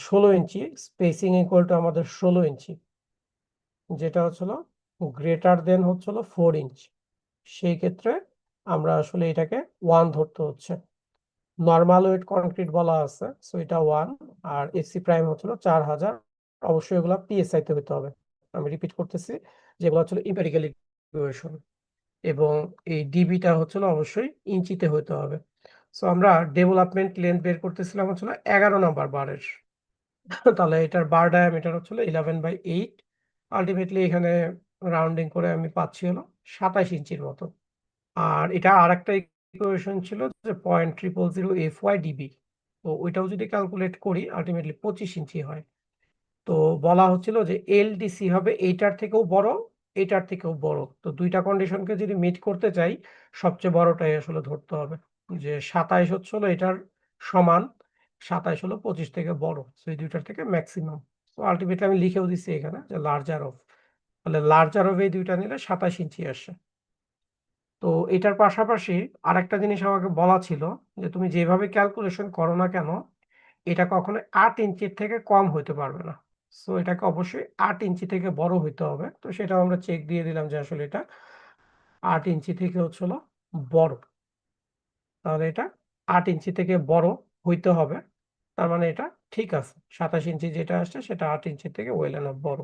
16 ইঞ্চি, স্পেসিং ইকুয়াল টু আমাদের 16 ইঞ্চি, যেটা হচ্ছিল গ্রেটার দেন হচ্ছিল 4 ইঞ্চ। সেই ক্ষেত্রে আমরা আসলে এটাকে 1 ধরতে হচ্ছে। নর্মাল ওয়েট কনক্রিট বলা আছে, সো এটা 1, আর এসি প্রাইম হচ্ছিল 4000 অবশ্যই এগুলো পিএসআই তে হতে হবে। আমি রিপিট করতেছি, যেগুলো হচ্ছিল ইম্পেরিক্যাল ইকুয়েশন, এবং এই ডিবিটা হচ্ছিল অবশ্যই ইঞ্চিতে হতে হবে। সো আমরা ডেভেলপমেন্ট লেন্থ বের করতেছিলাম হচ্ছিল 11 নম্বর বারের। তাহলে এটার বার ডায়ামিটার হচ্ছিল 11/8। আলটিমেটলি এখানে রাউন্ডিং করে আমি পাচ্ছি হলো 27 ইঞ্চির মতো। আর এটা আরেকটা ইকুয়েশন ছিল যে 0.000 FY ডিবি। তো ওইটাও যদি ক্যালকুলেট করি আলটিমেটলি 25 ইঞ্চি হয়। তো বলা হচ্ছিল যে এলডিসি হবে এইটার থেকেও বড়, এটার থেকেও বড়। তো দুইটা কন্ডিশনকে যদি মিট করতে চাই, সবচেয়ে বড়টাই আসলে ধরতে হবে। যে 27 হচ্ছে হলো এটার সমান, 27 হলো 25 থেকে বড়, তো এই দুইটার থেকে ম্যাক্সিমাম। তো আলটিমেটলি আমি লিখেও দিচ্ছি এখানে যে লার্জার অফ, তাহলে লার্জার অফ এই দুইটা নিলে 27 ইঞ্চি আসে। তো এটার পাশাপাশি আরেকটা জিনিস আমাকে বলা ছিল যে তুমি যেভাবে ক্যালকুলেশন করো না কেন, এটা কখনো 8 ইঞ্চির থেকে কম হতে পারবে না। সো এটাকে অবশ্যই 8 ইঞ্চি থেকে বড় হইতে হবে। তো সেটাও আমরা চেক দিয়ে দিলাম যে আসলে এটা 8 ইঞ্চি থেকে হচ্ছিল বড়। তাহলে এটা 8 ইঞ্চি থেকে বড় হইতে হবে। তার মানে এটা ঠিক আছে, 27 ইঞ্চি যেটা আসছে সেটা 8 ইঞ্চি থেকে ওয়েল এনাফ বড়।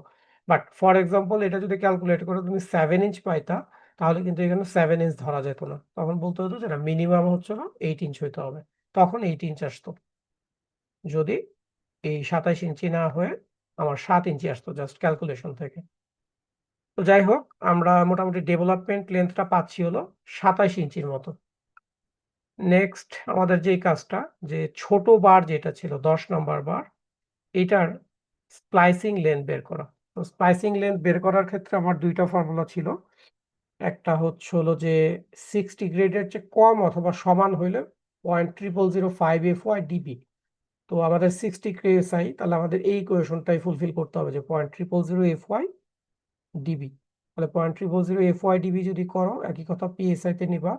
বাট ফর এক্সাম্পল এটা যদি ক্যালকুলেট করে তুমি 7 ইঞ্চ পাইতা, তাহলে কিন্তু এখানে 7 ইঞ্চ ধরা যেত না। তখন বলতে হতো যে না, মিনিমাম হচ্ছিল 8 ইঞ্চ হইতে হবে, তখন 8 ইঞ্চ আসতো। যদি এই 27 ইঞ্চি না হয়ে আমার 7 ইঞ্চি আসতো জাস্ট ক্যালকুলেশন থেকে। তো যাই হোক, আমরা মোটামুটি ডেভেলপমেন্ট লেন্থটা পাচ্ছি হলো 27 ইঞ্চির মতো। নেক্সট আমাদের যেই কাজটা, যে ছোট বার যেটা ছিল 10 নাম্বার বার, এটার স্প্লাইসিং লেন্থ বের করা। তো স্প্লাইসিং লেন্থ বের করার ক্ষেত্রে আমার দুইটা ফর্মুলা ছিল। একটা হচ্ছে হলো যে 60 গ্রেডের চেয়ে কম অথবা সমান হইলে 0.0005 FY ডিবি। তো আমাদের 60 কেএসআই, তাহলে আমাদের এই ইকুয়েশনটাই ফুলফিল করতে হবে যে 0.000 FY ডিবি। তাহলে 0.000 FY ডিবি যদি করো, একই কথা পিএসআই তে নিবা।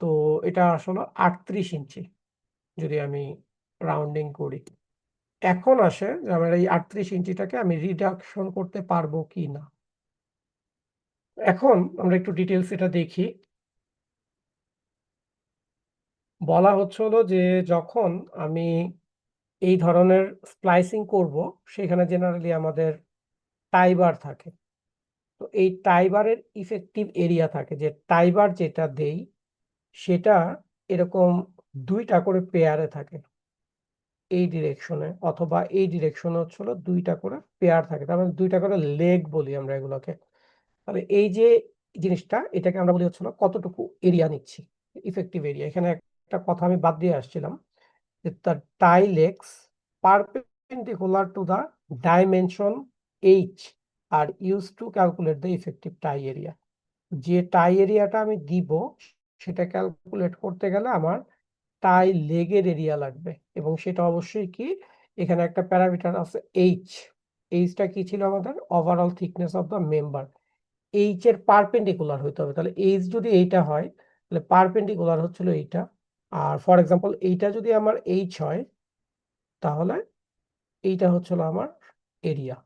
তো এটা আসলে 38 ইঞ্চি যদি আমি রাউন্ডিং করি। এখন আসে যে আমার এই 38 ইঞ্চিটাকে আমি রিডাকশন করতে পারবো কি না। এখন আমরা একটু ডিটেলস এটা দেখি। বলা হচ্ছে হলো যে যখন আমি এই ধরনের স্প্লাইসিং করব, সেখানে জেনারেলি আমাদের টাইবার থাকে। তো এই টাইবারের ইফেক্টিভ এরিয়া থাকে, যে টাইবার যেটা দেই সেটা এরকম দুইটা করে পেয়ারে থাকে এই ডিরেকশনে, অথবা এই ডিরেকশনে হচ্ছিল দুইটা করে পেয়ার থাকে, তার মানে দুইটা করে লেগ বলি আমরা এগুলোকে। তাহলে এই যে জিনিসটা, এটাকে আমরা বলি হচ্ছিল কতটুকু এরিয়া নিচ্ছি, ইফেক্টিভ এরিয়া। এখানে একটা কথা আমি বাদ দিয়ে আসছিলাম, যে the tie legs perpendicular to the dimension h are used to calculate the effective tie area. যে টাই এরিয়াটা আমি দিব সেটা ক্যালকুলেট করতে গেলে আমার টাই লেগের এরিয়া লাগবে, এবং সেটা অবশ্যই কি, এখানে একটা প্যারামিটার আছে এইচ। এইচটা কি ছিল আমাদের? Overall thickness of the member. H এর পারপেন্ডিকুলার হইতে হবে। তাহলে এইচ যদি এইটা হয়, তাহলে পারপেন্ডিকুলার হচ্ছিল এইটা। আর ফর এক্সাম্পল এইটা যদি আমার এইচ হয়, তাহলে এইটা হচ্ছিল আমার এরিয়া।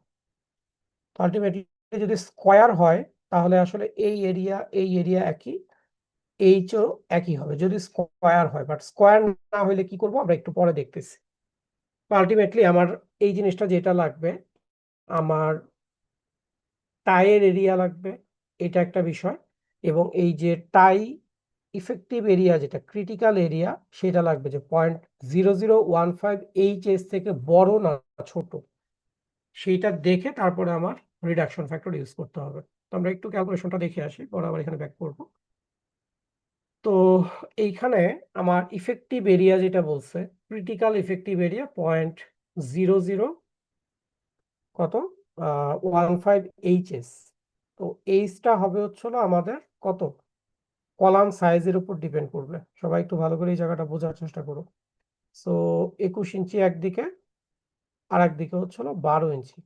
আলটিমেটলি যদি স্কোয়ার হয়, তাহলে আসলে এই এরিয়া একই, এইচও একই হবে যদি স্কোয়ার হয়। বাট স্কোয়ার না হলে কি করব আমরা একটু পরে দেখতেছি। আলটিমেটলি আমার এই জিনিসটা যেটা লাগবে, আমার টাইয়ের এরিয়া লাগবে, এটা একটা বিষয়। এবং এই যে টাই ইফেক্টিভ এরিয়া, যেটা ক্রিটিক্যাল এরিয়া, সেটা লাগবে যে 0.0015 এইচএস থেকে বড় না ছোট, সেইটা দেখে তারপরে আমার রিডাকশন ফ্যাক্টর ইউজ করতে হবে। তো আমরা একটু ক্যালকুলেশনটা দেখে আসি, পরে আবার এখানে ব্যাক করব। তো এইখানে আমার ইফেক্টিভ এরিয়া যেটা বলছে, ক্রিটিক্যাল ইফেক্টিভ এরিয়া 0.00 কত 15 এইচএস। তো এইচটা হবে হচ্ছিল আমাদের কত, কলাম সাইজের উপর ডিপেন্ড করবে। সবাই একটু ভালো করে এই জায়গাটা বোঝার চেষ্টা করো। সো 21 ইঞ্চি একদিকে, আর একদিকে হচ্ছিল 12 ইঞ্চি।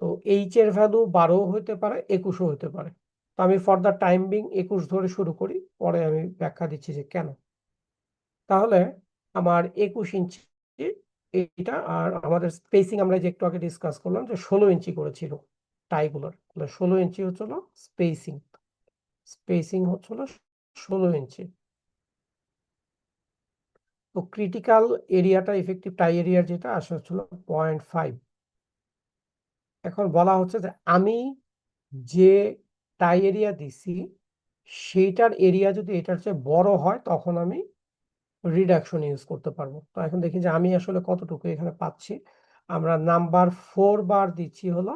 তো এইচ এর ভ্যালু 12 হতে পারে, 21ও হতে পারে। তো আমি ফর দ্য টাইম বিং 21 ধরে শুরু করি, পরে আমি ব্যাখ্যা দিচ্ছি যে কেন। তাহলে আমার 21 ইঞ্চি এইটা, আর আমাদের স্পেসিং আমরা যে একটু আগে ডিসকাস করলাম যে 16 ইঞ্চি করেছিল টাইগুলোর, তাহলে 16 ইঞ্চি হচ্ছিল স্পেসিং। স্পেসিং হচ্ছিল 16 ইঞ্চি। তো ক্রিটিক্যাল এরিয়াটা ইফেক্টিভ টাই এরিয়ার যেটা আসা হচ্ছিল 0.5। এখন বলা হচ্ছে যে আমি যে টাই এরিয়া দিছি সেইটার এরিয়া যদি এটার চেয়ে বড় হয় তখন আমি রিডাকশন ইউজ করতে পারবো। তো এখন দেখি যে আমি আসলে কতটুকু এখানে পাচ্ছি। আমরা নাম্বার 4 বার দিচ্ছি হলো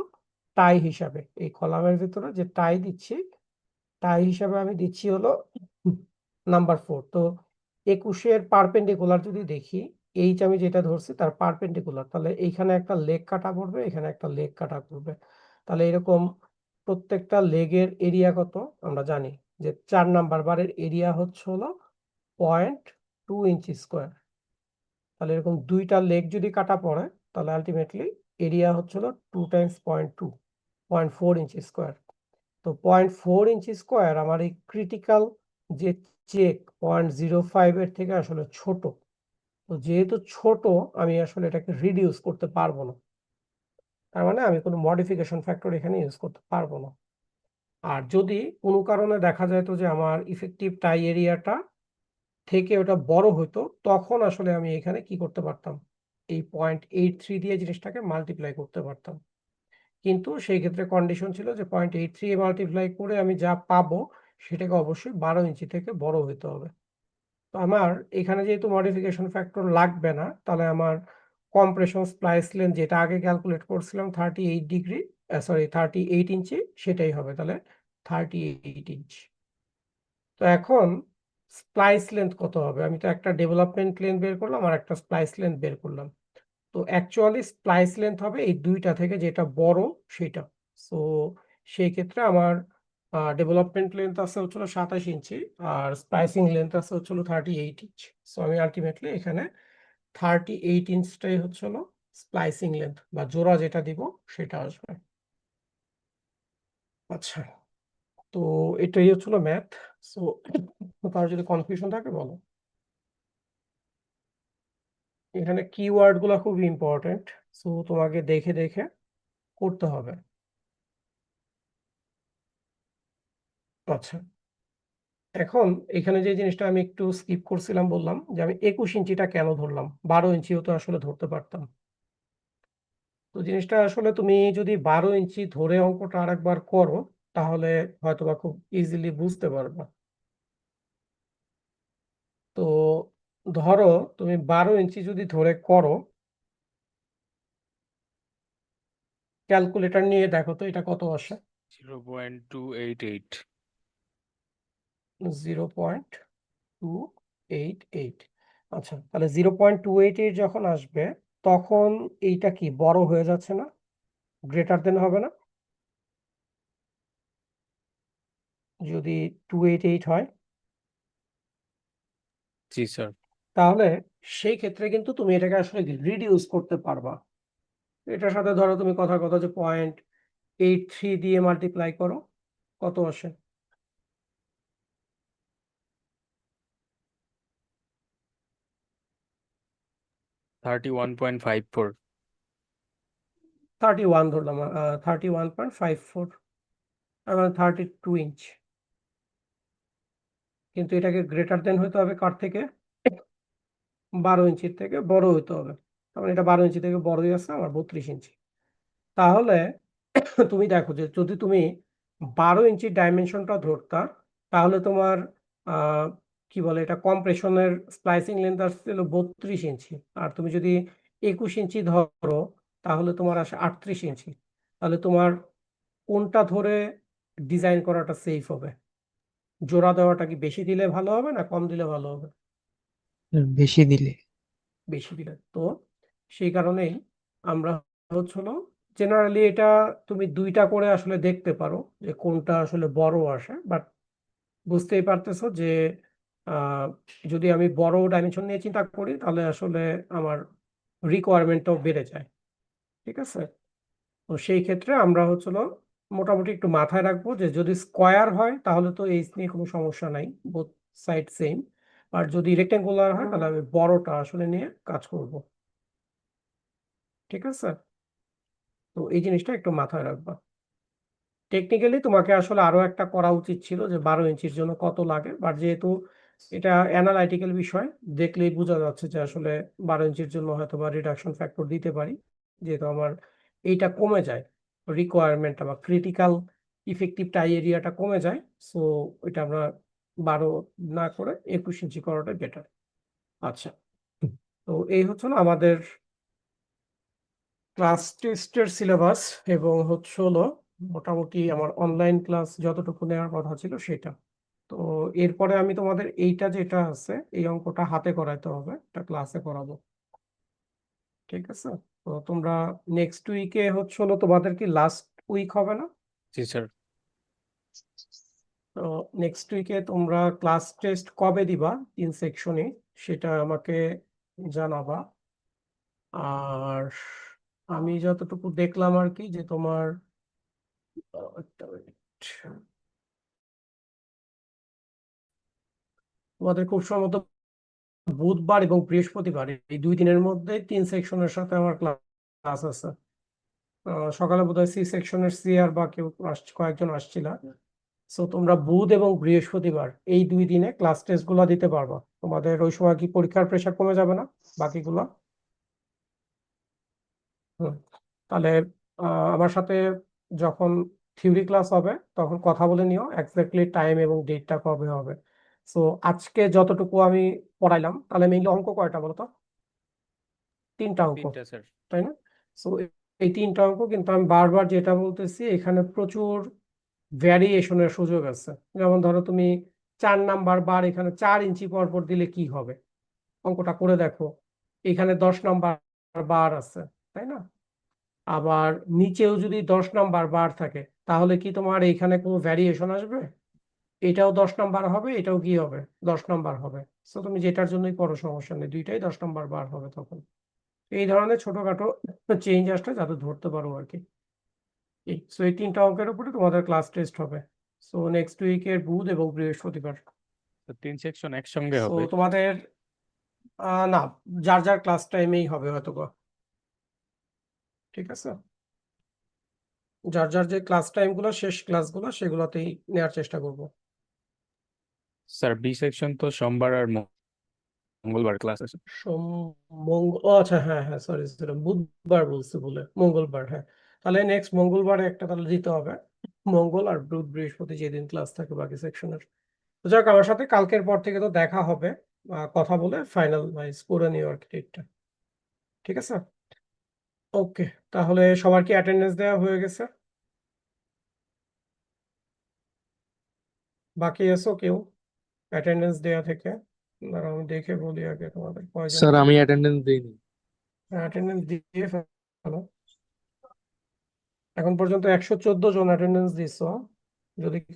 টাই হিসাবে, এই কলামের ভিতরে যে টাই দিচ্ছি টাই হিসাবে আমি দিচ্ছি হলো নাম্বার 4। তো 21-এর পারপেন্ডিকুলার যদি দেখি, এইচ আমি যেটা ধরছি তার পারপেন্ডিকুলার, তাহলে এইখানে একটা লেগ কাটা পড়বে, এখানে একটা লেগ কাটা পড়বে। তাহলে এরকম প্রত্যেকটা লেগের এরিয়া কত আমরা জানি যে 4 নাম্বার বারের এরিয়া হচ্ছে হলো 0.2 ইঞ্চি স্কোয়ার। তাহলে এরকম দুইটা লেগ যদি কাটা পড়ে তাহলে আলটিমেটলি এরিয়া হচ্ছে হলো 2 টাইমস 0.2, 0.4 ইঞ্চি স্কোয়ার। তো 0.4 ইঞ্চি স্কোয়ার আমার এই ক্রিটিক্যাল যে চেক 0.05 এর থেকে আসলে ছোট। তো যেহেতু ছোট আমি আসলে এটাকে রিডিউস করতে পারবো না, তার মানে আমি কোনো মডিফিকেশন ফ্যাক্টর এখানে ইউজ করতে পারবো না। আর যদি কোনো কারণে দেখা যায় তো যে আমার ইফেক্টিভ টাই এরিয়াটা থেকে ওটা বড় হতো, তখন আসলে আমি এখানে কি করতে পারতাম, এই 0.83 দিয়ে জিনিসটাকে মাল্টিপ্লাই করতে পারতাম। কিন্তু সেই ক্ষেত্রে কন্ডিশন ছিল যে 0.83 মাল্টিপ্লাই করে আমি যা পাবো সেটাকে অবশ্যই 12 ইঞ্চি থেকে বড় হতে হবে। তো আমার এখানে যেহেতু মডিফিকেশন ফ্যাক্টর লাগবে না, তাহলে আমার কম্প্রেশন স্প্লাইস লেন্থ যেটা আগে ক্যালকুলেট করছিলাম 38 ডিগ্রি, সরি 38 ইঞ্চি, সেটাই হবে তাহলে 38 ইঞ্চ। তো এখন স্প্লাইস লেন্থ কত হবে? আমি তো একটা ডেভেলপমেন্ট লেন্থ বের করলাম আর একটা স্প্লাইস লেন্থ বের করলাম। তো অ্যাকচুয়ালি স্প্লাইস লেন্থ হবে এই দুইটা থেকে যেটা বড় সেটা। সো সেই ক্ষেত্রে আমার ডেভেলপমেন্ট লেন্থ আছে হচ্ছিল 27 ইঞ্চি আর স্প্লাইসিং লেন্থ আছে হচ্ছিল 38 ইঞ্চ। সো আমি আলটিমেটলি এখানে 38 ইঞ্চটাই হচ্ছিল স্প্লাইসিং লেন্থ বা জোড়া যেটা দিব সেটা আসবে। আচ্ছা, তো এটাই হচ্ছিল ম্যাথ। সো তার যদি কনফিউশন থাকে বলো। এখানে কিওয়ার্ড গুলো খুব ইম্পর্টেন্ট, সো তোমাকে দেখে দেখে করতে হবে। আচ্ছা, এখন এখানে যে জিনিসটা আমি একটু স্কিপ করছিলাম, বললাম যে আমি 21 ইঞ্চিটা কেন ধরলাম, 12 ইঞ্চিও তো আসলে ধরতে পারতাম। তো জিনিসটা আসলে তুমি যদি 12 ইঞ্চি ধরে অঙ্কটা আরেকবার করো তাহলে হয়তোবা খুব ইজিলি বুঝতে পারবা। তো ধরো তুমি 12 ইঞ্চি যদি ধরে করো, ক্যালকুলেটর নিয়ে দেখো তো এটা কত আসে। 0.288। 0.288। আচ্ছা, তাহলে 0.288 যখন আসবে তখন এইটা কি বড় হয়ে যাচ্ছে না, গ্রেটার দেন হবে না? যদি 288 হয় জি স্যার। তাহলে সেই ক্ষেত্রে কিন্তু তুমি এটাকে আসলে রিডিউস করতে পারবা। এটার সাথে ধরো তুমি কথা কথা যে 0.83 দিয়ে মাল্টিপ্লাই করো, কত আসে? 31.54। 31 ধরলাম, 31.54, মানে 32 ইঞ্চ। কিন্তু এটাকে গ্রেটার দেন হতে হবে কার থেকে? 12 ইঞ্চির থেকে বড় হতে হবে। তার এটা 12 ইঞ্চি থেকে বড়ই আছে আমার 32 ইঞ্চি। তাহলে তুমি দেখো যে যদি তুমি 12 ইঞ্চির ডাইমেনশনটা ধরতা তাহলে তোমার কি বলে এটা কম্প্রেশনের স্প্লাইসিং লেন্থ আসছিল 32 ইঞ্চি, আর তুমি যদি 21 ইঞ্চি ধরো তাহলে তোমার আসে 38 ইঞ্চি। তাহলে তোমার কোনটা ধরে ডিজাইন করাটা সেফ হবে? জোড়া দেওয়াটা কি বেশি দিলে ভালো হবে না কম দিলে ভালো হবে? বেশি দিলে। বেশি দিলে। তো সেই কারণেই আমরা হচ্ছিল জেনারেলি এটা তুমি দুইটা করে আসলে দেখতে পারো যে কোনটা আসলে বড় আসে, বাট বুঝতেই পারতেছো যে আহ, যদি আমি বড় ডাইমেনশন নিয়ে চিন্তা করি তাহলে আসলে আমার রিকোয়ারমেন্টটাও বেড়ে যায়। ঠিক আছে, তো সেই ক্ষেত্রে আমরা হচ্ছিল মোটামুটি একটু মাথায় রাখবো যে যদি স্কোয়ার হয় তাহলে তো এইচ নিয়ে কোনো সমস্যা নাই, বোথ সাইড সেম। আর যদি রেক্টেঙ্গুলার হয় তাহলে আমি বড়টা আসলে নিয়ে কাজ করব। ঠিক আছে, তো এই জিনিসটা একটু মাথায় রাখবা। টেকনিক্যালি তোমাকে আসলে আরো একটা করা উচিত ছিল যে 12 ইঞ্চির জন্য কত লাগে, বাট যেহেতু এটা অ্যানালাইটিক্যাল বিষয়, দেখলেই বোঝা যাচ্ছে যে আসলে 12 ইঞ্চির জন্য হয়তো বা রিডাকশন ফ্যাক্টর দিতে পারি, যেহেতু আমার এইটা কমে যায়। রিকোয়ারমেন্টটা বা ক্রিটিক্যাল ইফেক্টিভ টাই এরিয়াটা কমে যায়। সো এটা আমরা 12 না করে 21 ইঞ্চি করাটাই বেটার। আচ্ছা, তো এই হচ্ছে না আমাদের ক্লাস টেস্টের সিলেবাস এবং হচ্ছে হলো মোটামুটি আমার অনলাইন ক্লাস যতটুকু নেওয়ার কথা ছিল সেটা। তো এরপরে আমি তোমাদের এইটা যেটা আছে এই অঙ্কটা হাতে করাইতে হবে, এটা ক্লাসে করাবো। ঠিক আছে, তো তোমরা নেক্সট উইকে হচ্ছে হলো তোমাদের কি লাস্ট উইক হবে না? জি স্যার। তো নেক্সট উইকে তোমরা ক্লাস টেস্ট কবে দিবা 3 সেকশনে সেটা আমাকে জানাবা। আর আমি যতটুকু দেখলাম আর কি যে তোমার একটা minute, তোমাদের খুব সম্ভবত বুধবার এবং বৃহস্পতিবার এই 2 দিনের মধ্যে 3 সেকশনের সাথে আমার ক্লাস আছে। সকালে বোধহয় সি সেকশনের সি আর বা কেউ কয়েকজন আসছিল। সো তোমরা বুধ এবং বৃহস্পতিবার এই 2 দিনে ক্লাস টেস্ট গুলা দিতে পারবা। তোমাদের ওই সময় কি পরীক্ষার প্রেশার কমে যাবে না বাকিগুলো? হুম, তাহলে আমার সাথে যখন থিওরি ক্লাস হবে তখন কথা বলে নিও এক্স্যাক্টলি টাইম এবং ডেটটা কবে হবে। সো আজকে যতটুকু আমি পড়াইলাম তাহলে মেইনলি অঙ্ক কয়টা বলো তো? 3টা অঙ্ক, 3টা স্যার। তাই না? সো এই 3টা অঙ্ক কিন্তু আমি বারবার যেটা বলতেছি এখানে প্রচুর ভ্যারিয়েশনের সুযোগ আছে। যেমন ধরো তুমি 4 নাম্বার বার এখানে 4 ইঞ্চি পর পর দিলে কি হবে? অঙ্কটা করে দেখো। এখানে 10 নাম্বার বার আছে, তাই না? আবার নিচেও যদি 10 নাম্বার বার থাকে তাহলে কি তোমার এখানে কোনো ভ্যারিয়েশন আসবে? এটাও 10 নাম্বার হবে, এটাও কি হবে? 10 নাম্বার হবে। তো তুমি যেটার জন্যই পড়ো সমস্যা নেই, দুইটাই 10 নাম্বার বার হবে তখন। এই ধরনের ছোটখাটো চেঞ্জ আসলে যাতে ধরতে পারো আর কি। সো এই 3টা অঙ্কের উপরে তোমাদের ক্লাস টেস্ট হবে। সো নেক্সট উইকের বুধ এবং বৃহস্পতিবার। তো 3 সেকশন একসঙ্গে সো হবে। তোমাদের না, যার যার ক্লাস টাইমেই হবে হয়তো বা। ঠিক আছে, যার যার যে ক্লাস টাইমগুলো শেষ ক্লাসগুলো সেগুলোতেই নেওয়ার চেষ্টা করব। স্যার বি সেকশন তো সোমবার আর মঙ্গলবার ক্লাস আছে। সোম মঙ্গল, ও আচ্ছা, হ্যাঁ হ্যাঁ, সরি সরি, বুধবার বলছি বলে, মঙ্গলবার, হ্যাঁ। তাহলে নেক্সট মঙ্গলবারে একটা তাহলে দিতে হবে। মঙ্গল আর বুধ বৃহস্পতি যেদিন ক্লাস থাকে বাকি সেকশনের। তো যাক, আমার সাথে কালকের পর থেকে তো দেখা হবে, কথা বলে ফাইনালাইজ করে নিও আর কি ডেটটা। ঠিক আছে, ওকে। তাহলে সবার কি অ্যাটেন্ডেন্স দেওয়া হয়ে গেছে? বাকি আছো কেউ অ্যাটেন্ডেন্স দেওয়া থেকে? দাঁড়াও আমি দেখে বলি আগে তোমাদের কয়জন স্যার কি আমি অ্যাটেন্ডেন্স দিইনি। অ্যাটেন্ডেন্স দিয়ে ফেলো। এখন পর্যন্ত 114 জন অ্যাটেন্ডেন্স দিছো। যদি কেউ